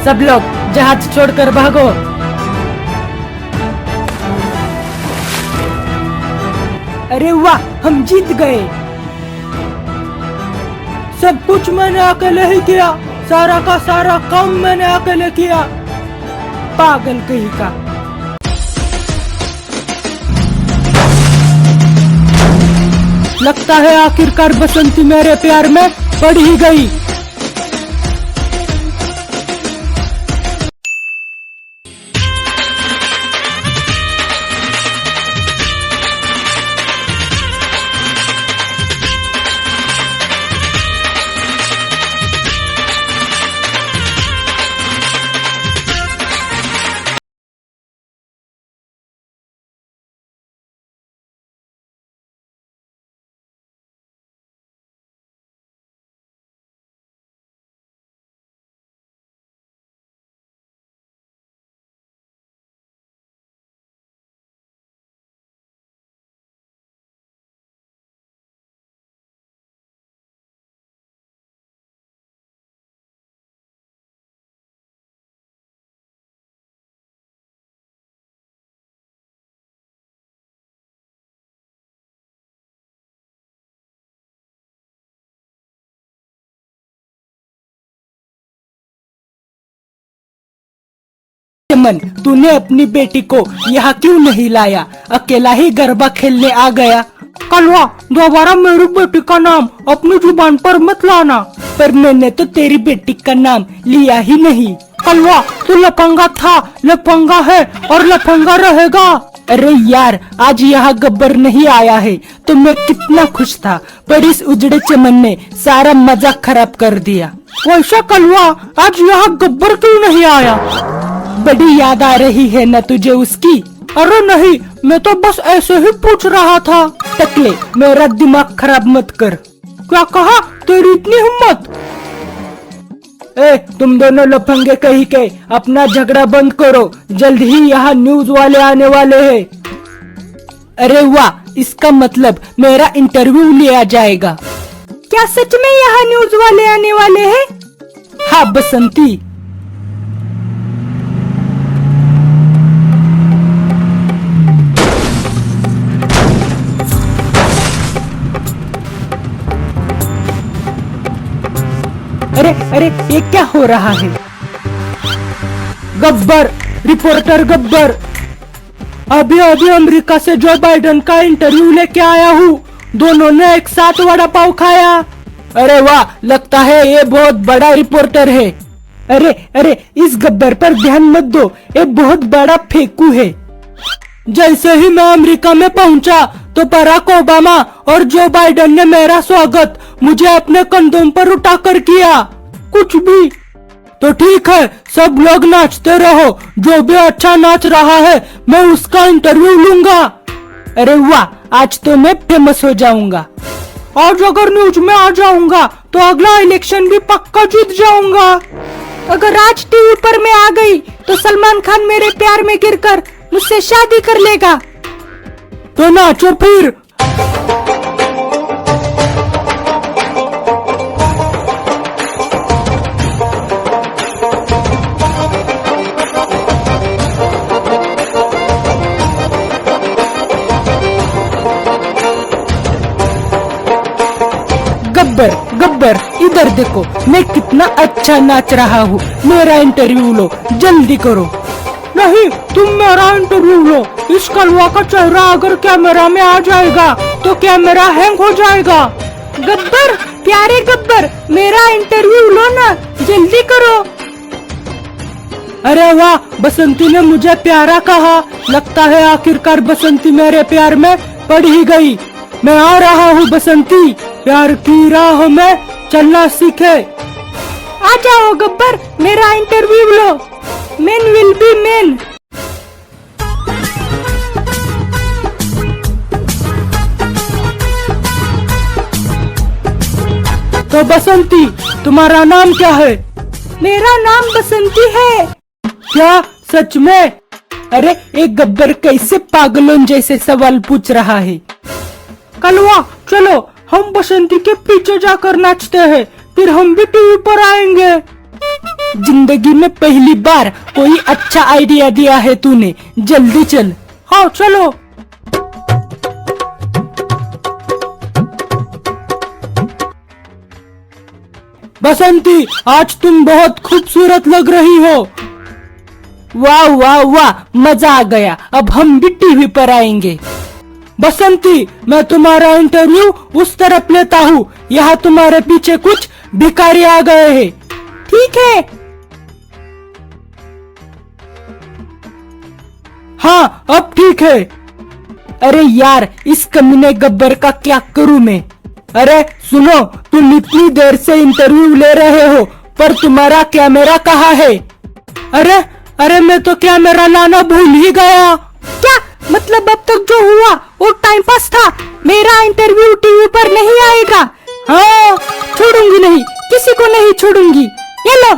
सब लोग जहाज छोड़कर भागो। अरे वाह, हम जीत गए। सब कुछ मैंने अकेले ही किया, सारा का सारा काम मैंने अकेले किया। पागल कहीं का। लगता है आखिरकार बसंती मेरे प्यार में पड़ ही गई। मन, तूने अपनी बेटी को यहाँ क्यों नहीं लाया? अकेला ही गरबा खेलने आ गया। कलवा, दोबारा मेरी बेटी का नाम अपनी जुबान पर मत लाना। पर मैंने तो तेरी बेटी का नाम लिया ही नहीं। कलवा, तू लफंगा था, लफंगा है और लफंगा रहेगा। अरे यार, आज यहाँ गब्बर नहीं आया है तो मैं कितना खुश था, पर इस उजड़े चमन ने सारा मजा खराब कर दिया। वैसा कलवा, आज यहाँ गब्बर क्यों नहीं आया? बड़ी याद आ रही है न तुझे उसकी? अरे नहीं, मैं तो बस ऐसे ही पूछ रहा था। टकले, मेरा दिमाग खराब मत कर। क्या कहा? तेरी इतनी हिम्मत? ए, तुम दोनों लफंगे कहीं के, अपना झगड़ा बंद करो, जल्द ही यहाँ न्यूज वाले आने वाले हैं। अरे वाह, इसका मतलब मेरा इंटरव्यू लिया जाएगा। क्या सच में यहाँ न्यूज वाले आने वाले हैं? हाँ बसंती। अरे अरे, ये क्या हो रहा है? गब्बर, रिपोर्टर गब्बर, अभी अभी अमेरिका से जो बाइडेन का इंटरव्यू लेके आया हूँ। दोनों ने एक साथ वड़ा पाव खाया। अरे वाह, लगता है ये बहुत बड़ा रिपोर्टर है। अरे अरे, इस गब्बर पर ध्यान मत दो, ये बहुत बड़ा फेंकू है। जैसे ही मैं अमेरिका में पहुंचा तो बराक ओबामा और जो बाइडेन ने मेरा स्वागत मुझे अपने कंधों पर उठाकर किया। कुछ भी तो ठीक है, सब लोग नाचते रहो, जो भी अच्छा नाच रहा है मैं उसका इंटरव्यू लूंगा। अरे वाह, आज तो मैं फेमस हो जाऊंगा। आज अगर न्यूज में आ जाऊंगा तो अगला इलेक्शन भी पक्का जीत जाऊंगा। अगर आज टीवी पर मैं आ गई तो सलमान खान मेरे प्यार में गिरकर मुझसे शादी कर लेगा। तो नाचो फिर। गब्बर गब्बर, इधर देखो, मैं कितना अच्छा नाच रहा हूँ। मेरा इंटरव्यू लो, जल्दी करो। नहीं, तुम मेरा इंटरव्यू लो। इस कलवा का चेहरा अगर कैमरा में आ जाएगा तो कैमरा हैंग हो जाएगा। गब्बर, प्यारे गब्बर, मेरा इंटरव्यू लो ना, जल्दी करो। अरे वाह, बसंती ने मुझे प्यारा कहा। लगता है आखिरकार बसंती मेरे प्यार में पड़ ही गई। मैं आ रहा हूँ बसंती, प्यार की राह में चलना सीखे। आ जाओ गब्बर, मेरा interview low. Men will be main. तो बसंती, तुम्हारा नाम क्या है? मेरा नाम बसंती है। क्या सच में? अरे एक गब्बर कैसे पागलों जैसे सवाल पूछ रहा है। कलवा, चलो हम बसंती के पीछे जाकर नाचते हैं, फिर हम भी टीवी पर आएंगे। जिंदगी में पहली बार कोई अच्छा आइडिया दिया है तूने, जल्दी चल। हाँ चलो। बसंती, आज तुम बहुत खूबसूरत लग रही हो। वाह वाह वाह, मजा आ गया। अब हम भी टीवी पर आएंगे। बसंती, मैं तुम्हारा इंटरव्यू उस तरफ लेता हूँ। यहाँ तुम्हारे पीछे कुछ भिखारी आ गए हैं। ठीक है। हाँ, अब ठीक है। अरे यार, इस कमीने गब्बर का क्या करूँ मैं? अरे सुनो, तुम इतनी देर से इंटरव्यू ले रहे हो पर तुम्हारा कैमरा कहाँ है? अरे अरे, मैं तो कैमरा लाना भूल ही गया। क्या मतलब? अब तक जो हुआ वो टाइम पास था। मेरा इंटरव्यू टीवी पर नहीं आएगा। हाँ, छोड़ूंगी नहीं, किसी को नहीं छोड़ूंगी। ये लो।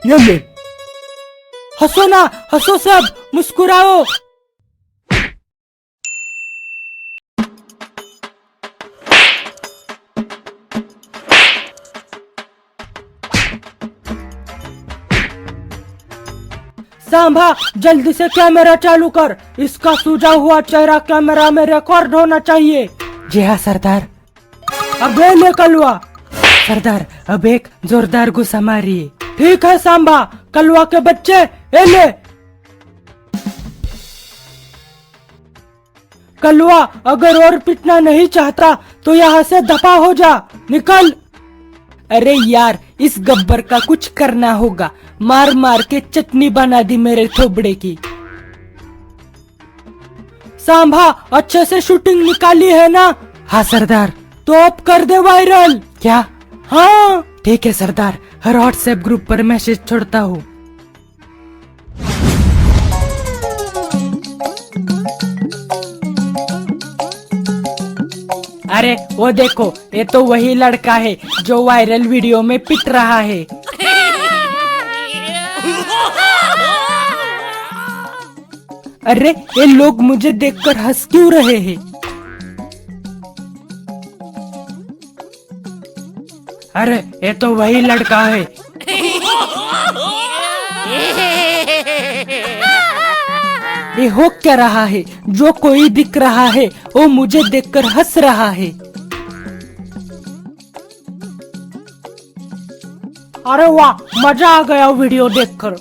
ये ले। हंसो ना, हंसो सब, मुस्कुराओ। सांभा, जल्दी से कैमरा चालू कर। इसका सूजा हुआ चेहरा कैमरा में रिकॉर्ड होना चाहिए। जी हाँ सरदार। अब ले कलवा। सरदार, अब एक जोरदार गुस्सा मारिए। ठीक है सांबा, कलवा के बच्चे, ए ले। कलवा, अगर और पिटना नहीं चाहता तो यहाँ से दफा हो जा, निकल। अरे यार, इस गब्बर का कुछ करना होगा। मार मार के चटनी बना दी मेरे थोबड़े की। सांभा, अच्छे से शूटिंग निकाली है ना? हाँ सरदार। तो अब कर दे वायरल। क्या? हाँ ठीक है सरदार, हर व्हाट्सएप ग्रुप पर मैसेज छोड़ता हूँ। अरे वो देखो, ये तो वही लड़का है जो वायरल वीडियो में पिट रहा है। अरे ये लोग मुझे देखकर हंस क्यों रहे हैं? अरे ये तो वही लड़का है। ये हो क्या रहा है? जो कोई दिख रहा है वो मुझे देखकर हंस रहा है। अरे वाह, मजा आ गया वीडियो देखकर।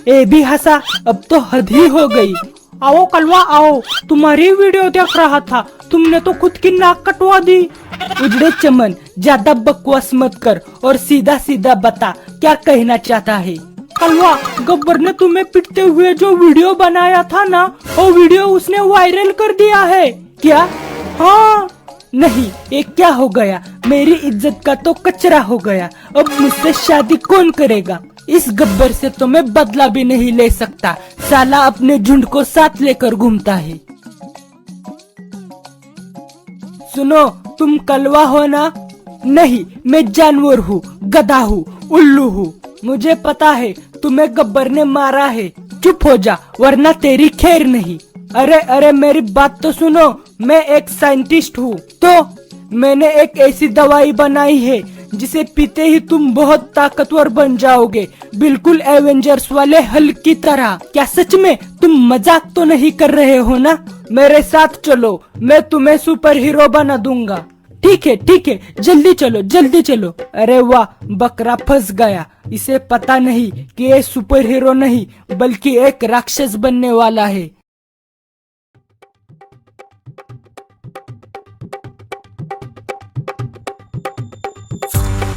ये भी हंसा, अब तो हद ही हो गई। आओ कलवा आओ, तुम्हारी वीडियो देख रहा था, तुमने तो खुद की नाक कटवा दी। उजड़े चमन, ज्यादा बकवास मत कर और सीधा सीधा बता क्या कहना चाहता है। कलवा, गब्बर ने तुम्हें पिटते हुए जो वीडियो बनाया था ना, वो वीडियो उसने वायरल कर दिया है। क्या? हाँ। नहीं, ये क्या हो गया? मेरी इज्जत का तो कचरा हो गया। अब मुझसे शादी कौन करेगा? इस गब्बर से तो मैं बदला भी नहीं ले सकता। साला अपने झुंड को साथ लेकर घूमता है। सुनो, तुम कलवा हो ना? नहीं, मैं जानवर हूँ, गधा हूँ, उल्लू हूँ। मुझे पता है तुम्हें गब्बर ने मारा है। चुप हो जा वरना तेरी खैर नहीं। अरे अरे मेरी बात तो सुनो, मैं एक साइंटिस्ट हूँ। तो मैंने एक ऐसी दवाई बनाई है जिसे पीते ही तुम बहुत ताकतवर बन जाओगे, बिल्कुल एवेंजर्स वाले हल्क की तरह। क्या सच में? तुम मजाक तो नहीं कर रहे हो ना? मेरे साथ चलो, मैं तुम्हें सुपर हीरो बना दूंगा। ठीक है, जल्दी चलो जल्दी चलो। अरे वाह, बकरा फंस गया। इसे पता नहीं कि ये सुपर हीरो नहीं बल्कि एक राक्षस बनने वाला है।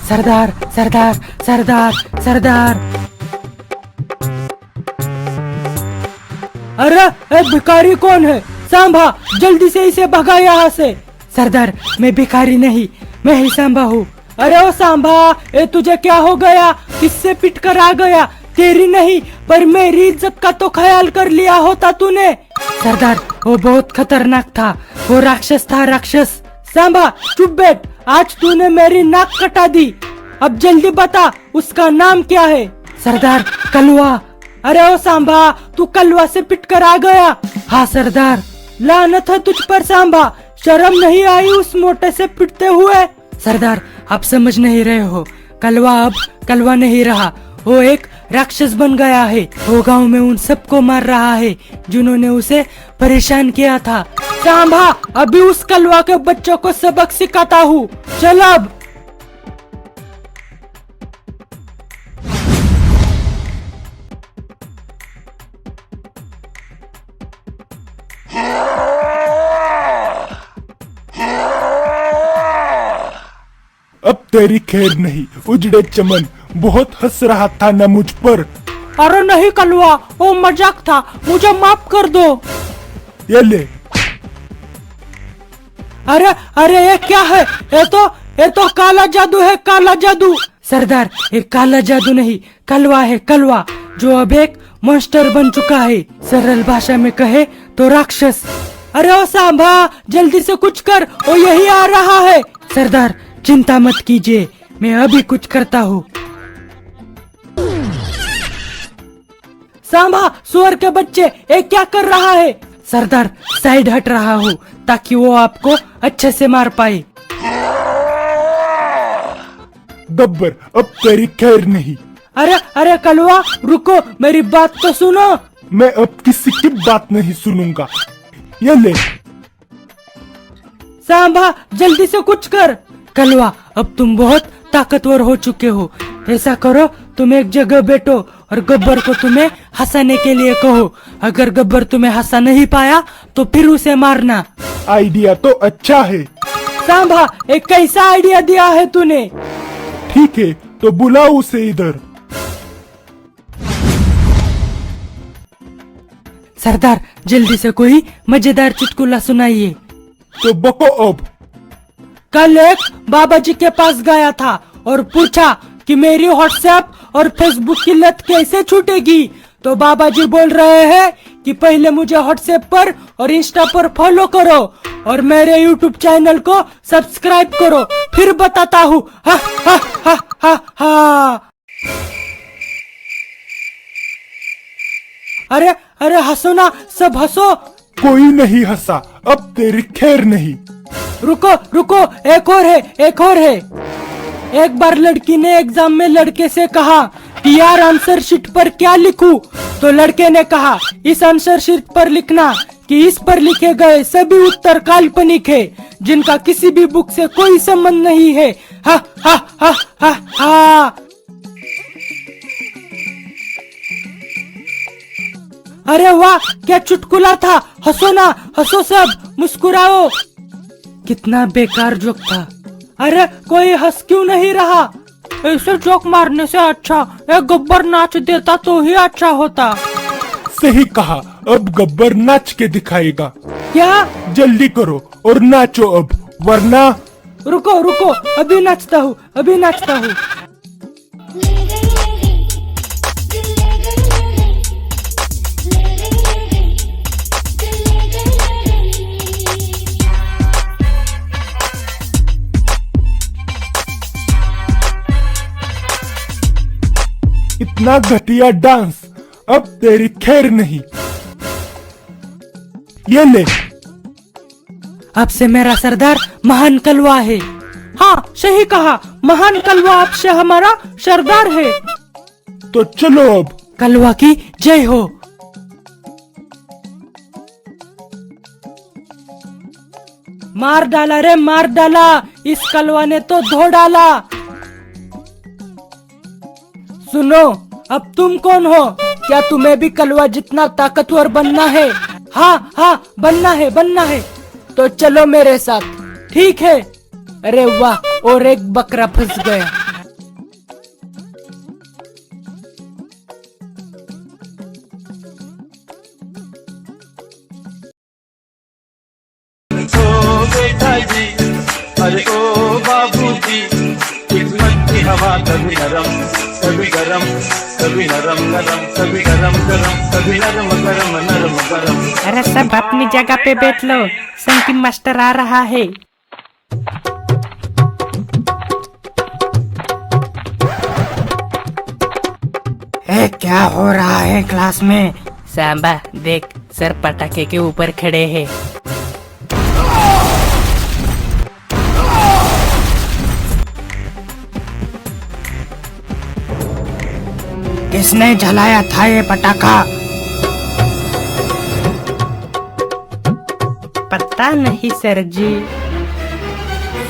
सरदार सरदार सरदार सरदार। अरे ए भिखारी कौन है? सांभा, जल्दी से इसे भगा यहाँ से। सरदार, मैं भिखारी नहीं, मैं ही सांभा हूँ। अरे ओ सांभा, ए तुझे क्या हो गया? किससे पिट कर आ गया? तेरी नहीं पर मेरी इज्जत का तो ख्याल कर लिया होता तूने। सरदार, वो बहुत खतरनाक था, वो राक्षस था, राक्षस। सांभा चुप बैठ, आज तूने मेरी नाक कटा दी। अब जल्दी बता उसका नाम क्या है? सरदार, कलवा। अरे ओ सांभा, तू कलवा से पिट कर आ गया? हाँ सरदार। लानत है तुझ पर सांभा, शर्म नहीं आई उस मोटे से पिटते हुए? सरदार, आप समझ नहीं रहे हो, कलवा अब कलवा नहीं रहा, वो एक राक्षस बन गया है। वो गांव में उन सबको मार रहा है जिन्होंने उसे परेशान किया था। सांभा, अभी उस कलवा के बच्चों को सबक सिखाता हूँ, चल अब। अब तेरी खैर नहीं, उजड़े चमन, बहुत हंस रहा था ना मुझ पर। अरे नहीं कलवा, वो मजाक था, मुझे माफ कर दो। ये ले। अरे अरे ये क्या है? ये तो काला जादू है, काला जादू। सरदार, ये काला जादू नहीं, कलवा है, कलवा, जो अब एक मॉन्स्टर बन चुका है। सरल भाषा में कहे तो राक्षस। अरे ओ सांभा, जल्दी से कुछ कर, वो यही आ रहा है। सरदार, चिंता मत कीजिए, मैं अभी कुछ करता हूँ। सांभा, सुअर के बच्चे, ये क्या कर रहा है? सरदार, साइड हट रहा हूँ ताकि वो आपको अच्छे से मार पाए। गब्बर, अब तेरी खैर नहीं। अरे अरे कलवा, रुको, मेरी बात तो सुनो। मैं अब किसी की बात नहीं सुनूंगा। ये ले। सांभा, जल्दी से कुछ कर। कलवा, अब तुम बहुत ताकतवर हो चुके हो। ऐसा करो, तुम एक जगह बैठो और गब्बर को तुम्हें हंसाने के लिए कहो। अगर गब्बर तुम्हें हंसा नहीं पाया तो फिर उसे मारना। आइडिया तो अच्छा है। सांभा, एक कैसा आइडिया दिया है तूने। ठीक है तो बुलाओ उसे इधर। सरदार, जल्दी से कोई मजेदार चुटकुला सुनाइए। तो बको अब। कल एक बाबा जी के पास गया था और पूछा कि मेरी व्हाट्सएप और फेसबुक की लत कैसे छूटेगी। तो बाबा जी बोल रहे हैं कि पहले मुझे व्हाट्सएप पर और इंस्टा पर फॉलो करो और मेरे यूट्यूब चैनल को सब्सक्राइब करो, फिर बताता हूँ। हा हा हा हा हा। अरे अरे हंसो ना, सब हंसो। कोई नहीं हंसा, अब तेरी खैर नहीं। रुको रुको, एक और है, एक और है। एक बार लड़की ने एग्जाम में लड़के से कहा कि यार आंसर शीट पर क्या लिखूं? तो लड़के ने कहा इस आंसर शीट पर लिखना कि इस पर लिखे गए सभी उत्तर काल्पनिक है, जिनका किसी भी बुक से कोई संबंध नहीं है। हा हा हा हा हा। अरे वाह, क्या चुटकुला था। हंसो ना, हंसो सब, मुस्कुराओ। कितना बेकार जोक था। अरे कोई हंस क्यों नहीं रहा? ऐसे जोक मारने से अच्छा एक गब्बर नाच देता तो ही अच्छा होता। सही कहा, अब गब्बर नाच के दिखाएगा। क्या? जल्दी करो और नाचो अब, वरना। रुको रुको, अभी नाचता हूँ, अभी नाचता हूँ। इतना घटिया डांस, अब तेरी खैर नहीं। ये ले। अब से मेरा सरदार महान कलवा है। हाँ सही कहा, महान कलवा अब से हमारा सरदार है। तो चलो अब। कलवा की जय हो। मार डाला रे, मार डाला, इस कलवा ने तो धो डाला। सुनो, अब तुम कौन हो? क्या तुम्हें भी कलवा जितना ताकतवर बनना है? हाँ हाँ, बनना है, बनना है। तो चलो मेरे साथ, ठीक है? अरे वाह, और एक बकरा फंस गया। ओ बेटा जी, अरे ओ बाबूजी, किस्मत की हवा कभी नरम कभी गरम, कभी नरम नरम, कभी गरम गरम, कभी नरम गरम नरम गरम। अरे सब अपनी जगह पे बैठ लो, संकीम मास्टर आ रहा है। क्या हो रहा है क्लास में? सांबा देख, सर पटाखे के ऊपर खड़े हैं। किसने जलाया था ये पटाखा? पता नहीं सर जी।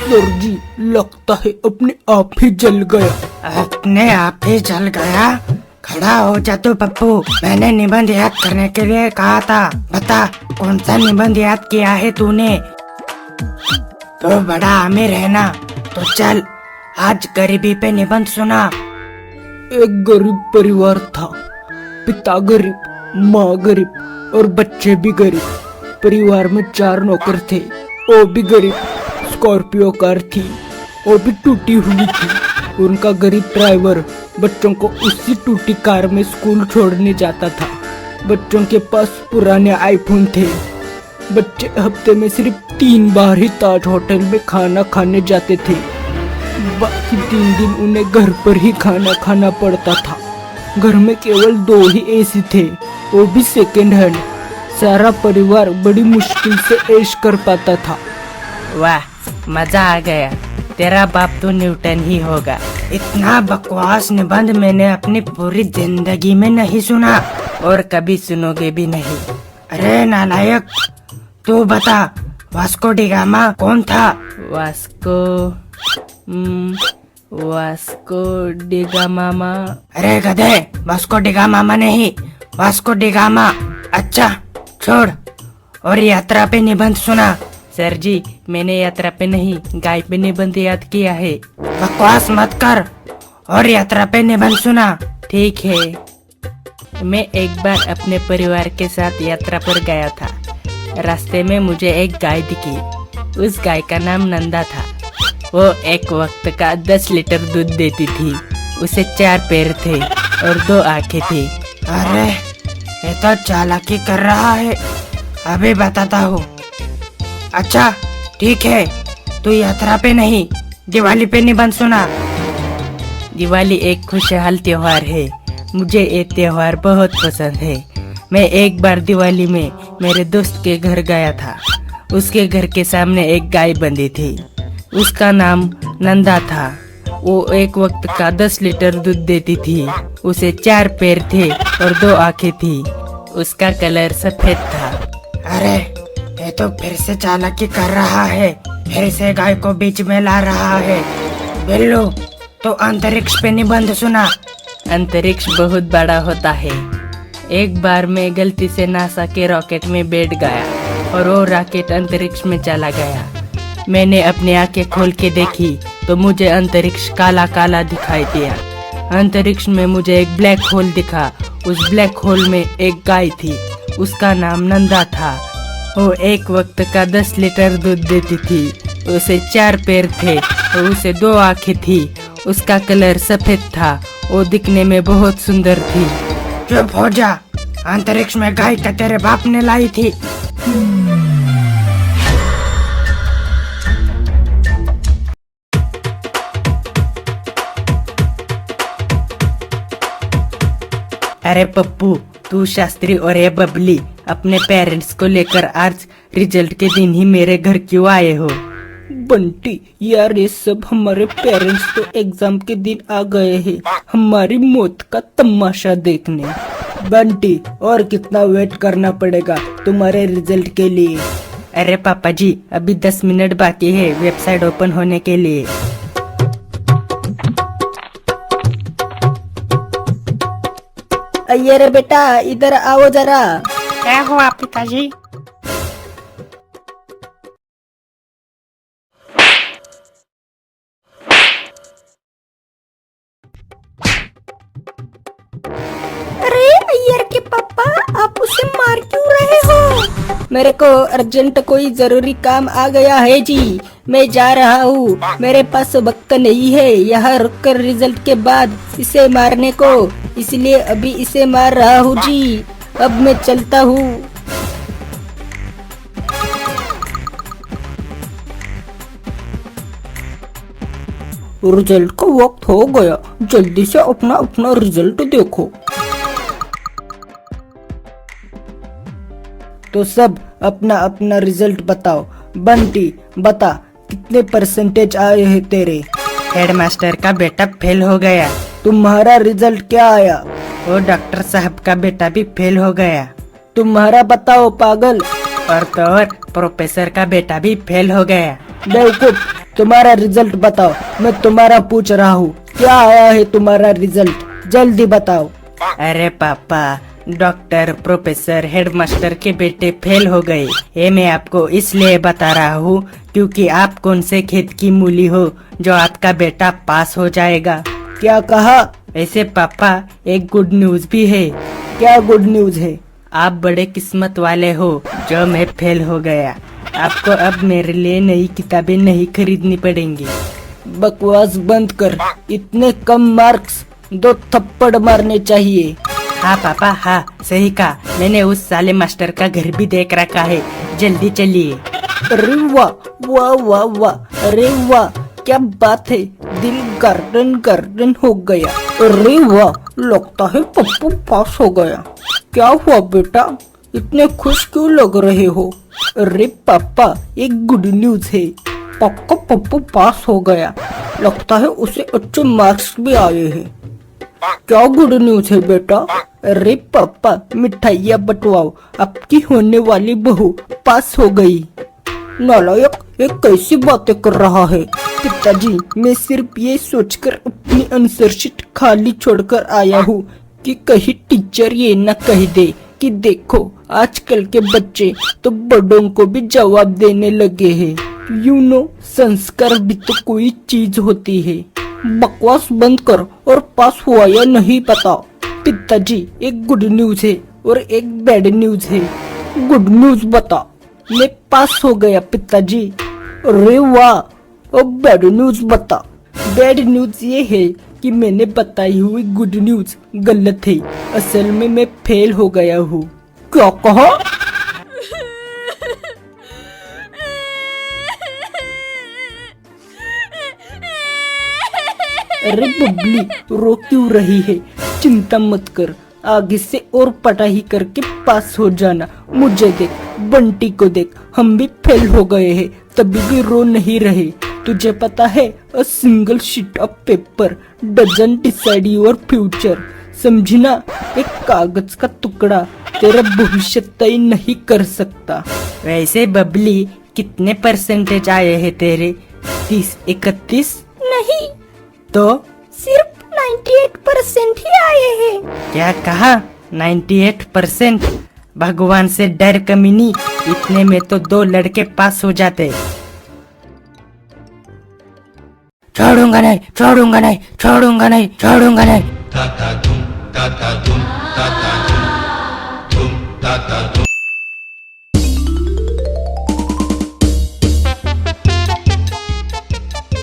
सर जी, लगता है अपने आप ही जल गया। अपने आप ही जल गया? खड़ा हो जा तू पप्पू, मैंने निबंध याद करने के लिए कहा था। बता, कौन सा निबंध याद किया है तूने? तो बड़ा अमीर है ना, तो चल आज गरीबी पे निबंध सुना। एक गरीब परिवार था, पिता गरीब, माँ गरीब और बच्चे भी गरीब। परिवार में 4 नौकर थे, वो भी गरीब। स्कॉर्पियो कार थी, वो भी टूटी हुई थी। उनका गरीब ड्राइवर बच्चों को उसी टूटी कार में स्कूल छोड़ने जाता था। बच्चों के पास पुराने आईफोन थे। बच्चे हफ्ते में सिर्फ 3 बार ही ताज होटल में खाना खाने जाते थे। बाकी 3 दिन उन्हें घर पर ही खाना खाना पड़ता था। घर में केवल 2 ही एसी थे, वो भी सेकेंड हैंड। सारा परिवार बड़ी मुश्किल से ऐश कर पाता था। वाह, मजा आ गया। तेरा बाप तो न्यूटन ही होगा। इतना बकवास निबंध मैंने अपनी पूरी जिंदगी में नहीं सुना और कभी सुनोगे भी नहीं। अरे नालायक, तू बता, वास्को डी गामा कौन था? Vasco D gamma. अरे गधे, वास्को डी गामा नहीं, वास्को डी गामा। अच्छा छोड़, और यात्रा पे निबंध सुना। सर जी, मैंने यात्रा पे नहीं गाय पे निबंध याद किया है। बकवास मत कर और यात्रा पे निबंध सुना। ठीक है। मैं एक बार अपने परिवार के साथ यात्रा पर गया था। रास्ते में मुझे एक गाय दिखी। उस गाय का नाम नंदा था। वो एक वक्त का 10 लीटर दूध देती थी। उसे 4 पैर थे और 2 आंखें थी। अरे ये तो चालाकी कर रहा है, अभी बताता हूँ। अच्छा ठीक है, तू यात्रा पे नहीं दिवाली पे निबंध सुना। दिवाली एक खुशहाल त्योहार है। मुझे ये त्योहार बहुत पसंद है। मैं एक बार दिवाली में मेरे दोस्त के घर गया था। उसके घर के सामने एक गाय बंधी थी। उसका नाम नंदा था। वो एक वक्त का 10 लीटर दूध देती थी। उसे 4 पैर थे और 2 आंखें थी। उसका कलर सफेद था। अरे ये तो फिर से चालाकी कर रहा है, फिर से गाय को बीच में ला रहा है। बिल्लू, तो अंतरिक्ष पे निबंध सुना। अंतरिक्ष बहुत बड़ा होता है। एक बार मैं गलती से नासा के रॉकेट में बैठ गया और वो रॉकेट अंतरिक्ष में चला गया। मैंने अपनी आंखें खोल के देखी तो मुझे अंतरिक्ष काला काला दिखाई दिया। अंतरिक्ष में मुझे एक ब्लैक होल दिखा। उस ब्लैक होल में एक गाय थी। उसका नाम नंदा था। वो एक वक्त का 10 लीटर दूध देती थी। उसे 4 पैर थे और उसे 2 आंखें थी। उसका कलर सफेद था। वो दिखने में बहुत सुंदर थी। चुप हो जा, अंतरिक्ष में गाय का तेरे बाप ने लाई थी। अरे पप्पू, तू शास्त्री और ये बबली अपने पेरेंट्स को लेकर आज रिजल्ट के दिन ही मेरे घर क्यों आए हो? बंटी यार, ये सब हमारे पेरेंट्स तो एग्जाम के दिन आ गए हैं हमारी मौत का तमाशा देखने। बंटी, और कितना वेट करना पड़ेगा तुम्हारे रिजल्ट के लिए? अरे पापा जी, अभी 10 मिनट बाकी है वेबसाइट ओपन होने के लिए। अरे बेटा, इधर आओ जरा। क्या हुआ पिताजी? अरे अय्यर के पापा, आप उसे मार क्यों रहे हो? मेरे को अर्जेंट कोई जरूरी काम आ गया है जी, मैं जा रहा हूँ। मेरे पास वक्त नहीं है यहाँ रुककर रिजल्ट के बाद इसे मारने को, इसलिए अभी इसे मार रहा हूँ जी। अब मैं चलता हूँ। रिजल्ट का वक्त हो गया, जल्दी से अपना अपना रिजल्ट देखो। तो सब अपना अपना रिजल्ट बताओ। बंटी बता, कितने परसेंटेज आए हैं तेरे? हेडमास्टर का बेटा फेल हो गया। तुम्हारा रिजल्ट क्या आया? वो डॉक्टर साहब का बेटा भी फेल हो गया। तुम्हारा बताओ पागल। और तो और प्रोफेसर का बेटा भी फेल हो गया। बेवकूफ, तुम्हारा रिजल्ट बताओ। मैं तुम्हारा पूछ रहा हूँ, क्या आया है तुम्हारा रिजल्ट? जल्दी बताओ। अरे पापा, डॉक्टर, प्रोफेसर, हेडमास्टर के बेटे फेल हो गए। ये मैं आपको इसलिए बता रहा हूँ क्योंकि आप कौन से खेत की मूली हो जो आपका बेटा पास हो जाएगा। क्या कहा? ऐसे पापा, एक गुड न्यूज भी है। क्या गुड न्यूज है? आप बड़े किस्मत वाले हो जो मैं फेल हो गया। आपको अब मेरे लिए नई किताबें नहीं खरीदनी पड़ेंगी। बकवास बंद कर, इतने कम मार्क्स 2 थप्पड़ मारने चाहिए। हाँ पापा, हाँ सही कहा। मैंने उस साले मास्टर का घर भी देख रखा है। जल्दी चलिए। अरे वाह वाह वाह वाह, अरे वाह क्या बात है, दिल गार्डन गार्डन हो गया। अरे वाह, लगता है पप्पू पास हो गया। क्या हुआ बेटा, इतने खुश क्यों लग रहे हो? अरे पापा, एक गुड न्यूज है, पक्का पप्पू पास हो गया। लगता है उसे अच्छे मार्क्स भी आए हैं। क्या गुड न्यूज है बेटा? अरे पापा, मिठाइयाँ बंटवाओ, आपकी होने वाली बहू पास हो गई। नालायक, ये कैसी बातें कर रहा है? पिताजी, मैं सिर्फ ये सोचकर अपनी आंसर शीट खाली छोड़कर आया हूँ कि कहीं टीचर ये न कह दे कि देखो आजकल के बच्चे तो बड़ों को भी जवाब देने लगे हैं। संस्कार भी तो कोई चीज होती है। बकवास बंद कर और पास हुआ या नहीं पता। पिताजी, एक गुड न्यूज है और एक बैड न्यूज है। गुड न्यूज बता। मैं पास हो गया पिताजी। अरे वाह। अब बैड न्यूज बता। बैड न्यूज ये है कि मैंने बताई हुई गुड न्यूज गलत है। असल में मैं फेल हो गया हूँ। क्या कहा? अरे बबली, रो क्यों रही है? चिंता मत कर, आगे से और पढ़ाई करके पास हो जाना। मुझे देख, बंटी को देख, हम भी फेल हो गए हैं तभी भी रो नहीं रहे। तुझे पता है, a single sheet of paper doesn't decide your future. समझी ना? एक कागज का टुकड़ा तेरा भविष्य तय नहीं कर सकता। वैसे बबली, कितने परसेंटेज आए हैं तेरे? 30, 31? नहीं तो सिर्फ 98% ही आए हैं। क्या कहा? 98%? भगवान से डर कमीनी, इतने में तो 2 लड़के पास हो जाते। छोड़ूंगा नहीं, छोड़ूंगा नहीं, छोड़ूंगा नहीं, छोड़ूंगा नहीं।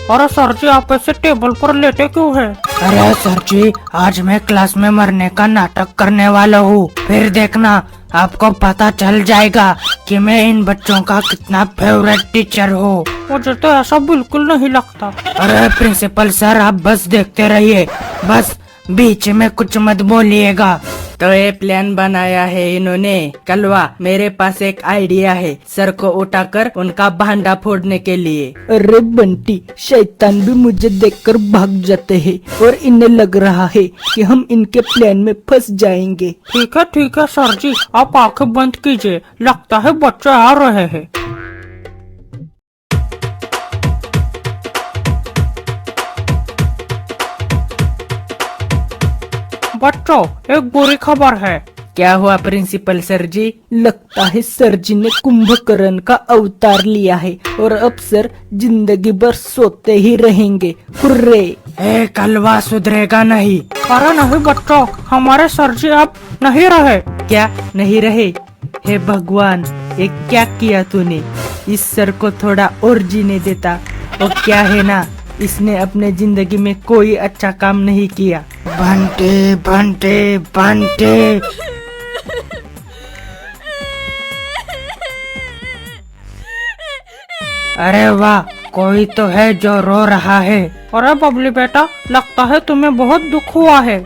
अरे सर जी, आप ऐसे टेबल पर लेटे क्यों हैं? अरे सर जी, आज मैं क्लास में मरने का नाटक करने वाला हूँ। फिर देखना, आपको पता चल जाएगा कि मैं इन बच्चों का कितना फेवरेट टीचर हूँ। मुझे तो ऐसा बिल्कुल नहीं लगता। अरे प्रिंसिपल सर, आप बस देखते रहिए, बस बीच में कुछ मत बोलिएगा। तो ये प्लान बनाया है इन्होंने। कलवा, मेरे पास एक आइडिया है सर को उठाकर उनका भांडा फोड़ने के लिए। अरे बंटी, शैतान भी मुझे देखकर भाग जाते हैं और इन्हें लग रहा है कि हम इनके प्लान में फंस जाएंगे। ठीक है सर जी, आप आंखें बंद कीजिए, लगता है बच्चे आ रहे हैं। बच्चों, एक बुरी खबर है। क्या हुआ प्रिंसिपल सर जी? लगता है सर जी ने कुंभकर्ण का अवतार लिया है और अब सर जिंदगी भर सोते ही रहेंगे। हुर्रे! ए कलवा, सुधरेगा नहीं। अरे नहीं बच्चों, हमारे सर जी अब नहीं रहे। क्या नहीं रहे? हे भगवान, ये क्या किया तूने? इस सर को थोड़ा और जीने देता। और क्या है ना, इसने अपने जिंदगी में कोई अच्छा काम नहीं किया। बंटे बंटे बंटे। अरे वाह, कोई तो है जो रो रहा है। अरे बबली बेटा, लगता है तुम्हें बहुत दुख हुआ है।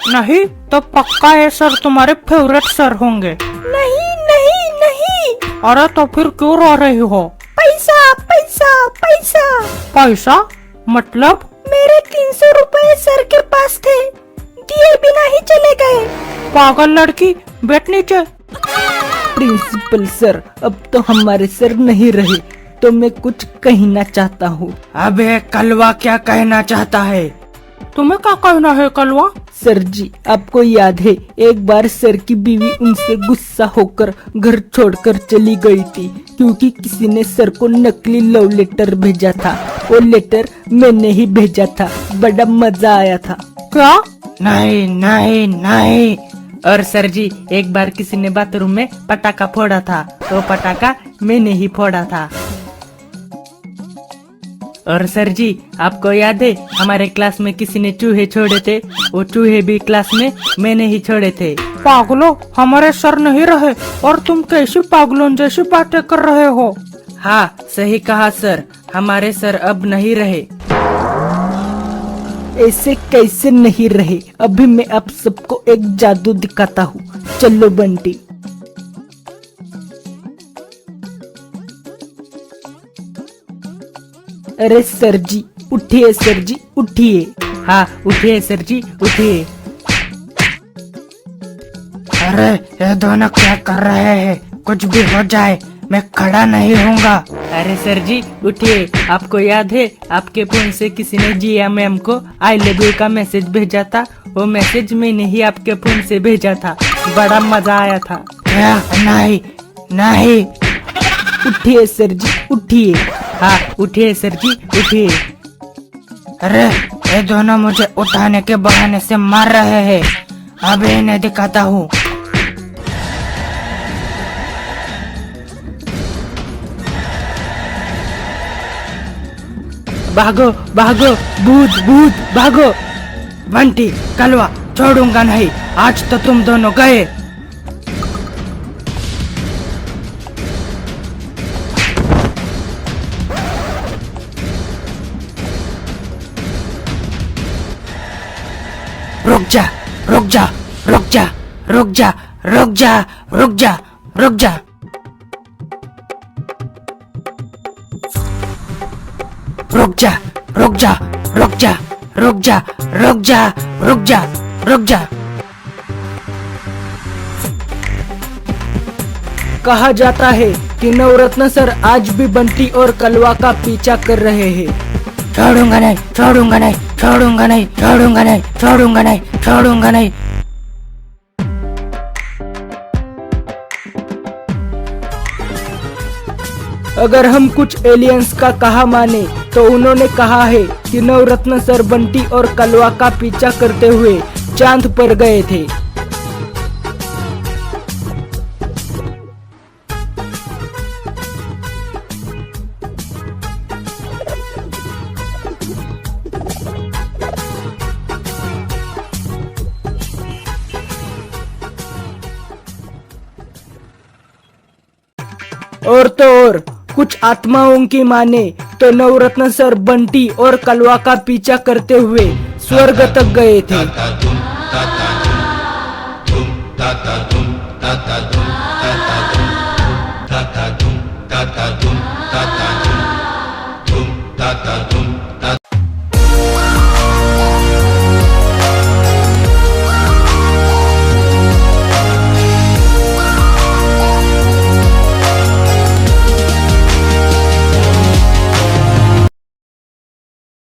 नहीं तो पक्का ये सर तुम्हारे फेवरेट सर होंगे। नहीं। अरे तो फिर क्यों रो रही हो? पैसा पैसा पैसा। पैसा मतलब? मेरे 300 रुपए सर के पास थे, दिए बिना ही चले गए। पागल लड़की, बैठ नीचे। प्रिंसिपल सर, अब तो हमारे सर नहीं रहे, तो मैं कुछ कहना चाहता हूँ। अबे कलवा, क्या कहना चाहता है? तुम्हें क्या कहना है कलवा? सर जी, आपको याद है एक बार सर की बीवी उनसे गुस्सा होकर घर छोड़कर चली गई थी क्योंकि किसी ने सर को नकली लव लेटर भेजा था। वो लेटर मैंने ही भेजा था। बड़ा मजा आया था। क्या? नहीं। और सर जी, एक बार किसी ने बाथरूम में पटाखा फोड़ा था, तो पटाखा मैंने ही फोड़ा था। और सर जी, आपको याद है हमारे क्लास में किसी ने चूहे छोड़े थे, वो चूहे भी क्लास में मैंने ही छोड़े थे। पागलों, हमारे सर नहीं रहे और तुम कैसी पागलों जैसी बातें कर रहे हो? हाँ, सही कहा सर, हमारे सर अब नहीं रहे। ऐसे कैसे नहीं रहे? अभी मैं आप सबको एक जादू दिखाता हूँ। चलो बंटी। अरे सर जी उठिए, सर जी उठिए। हाँ उठिए सर जी, उठिए। अरे ये दोनों क्या कर रहे हैं? कुछ भी हो जाए, मैं खड़ा नहीं होऊंगा। अरे सर जी उठिए, आपको याद है आपके फोन से किसी ने जिया मैम को आई लव यू का मैसेज भेजा था? वो मैसेज मैंने ही आपके फोन से भेजा था, बड़ा मजा आया था। क्या? नहीं नहीं। उठिए सर जी उठिए। हाँ उठिए सर जी उठिए। अरे ये दोनों मुझे उठाने के बहाने से मार रहे हैं, अब इन्हें दिखाता हूँ। भागो भागो, भूत भूत भागो। बंटी कलवा छोड़ूंगा नहीं, आज तो तुम दोनों गए। रुक जा रुक जा रुक जा रुक जा रुक जा रुक जा रुक जा। रुक जा रुक जा रुक जा रुक जा रुक जा रुक जा रुक जा। कहा जाता है कि नवरत्न सर आज भी बंटी और कलवा का पीछा कर रहे हैं। छोड़ूंगा नहीं छोड़ूंगा नहीं छोड़ूंगा नहीं छोड़ूंगा नहीं छोड़ूंगा नहीं छोड़ूंगा नहीं। अगर हम कुछ एलियंस का कहा माने तो उन्होंने कहा है कि नवरत्न सर बंटी और कलवा का पीछा करते हुए चांद पर गए थे। और तो और कुछ आत्माओं की माने तो नवरत्न सर बंटी और कलवा का पीछा करते हुए स्वर्ग तक गए थे।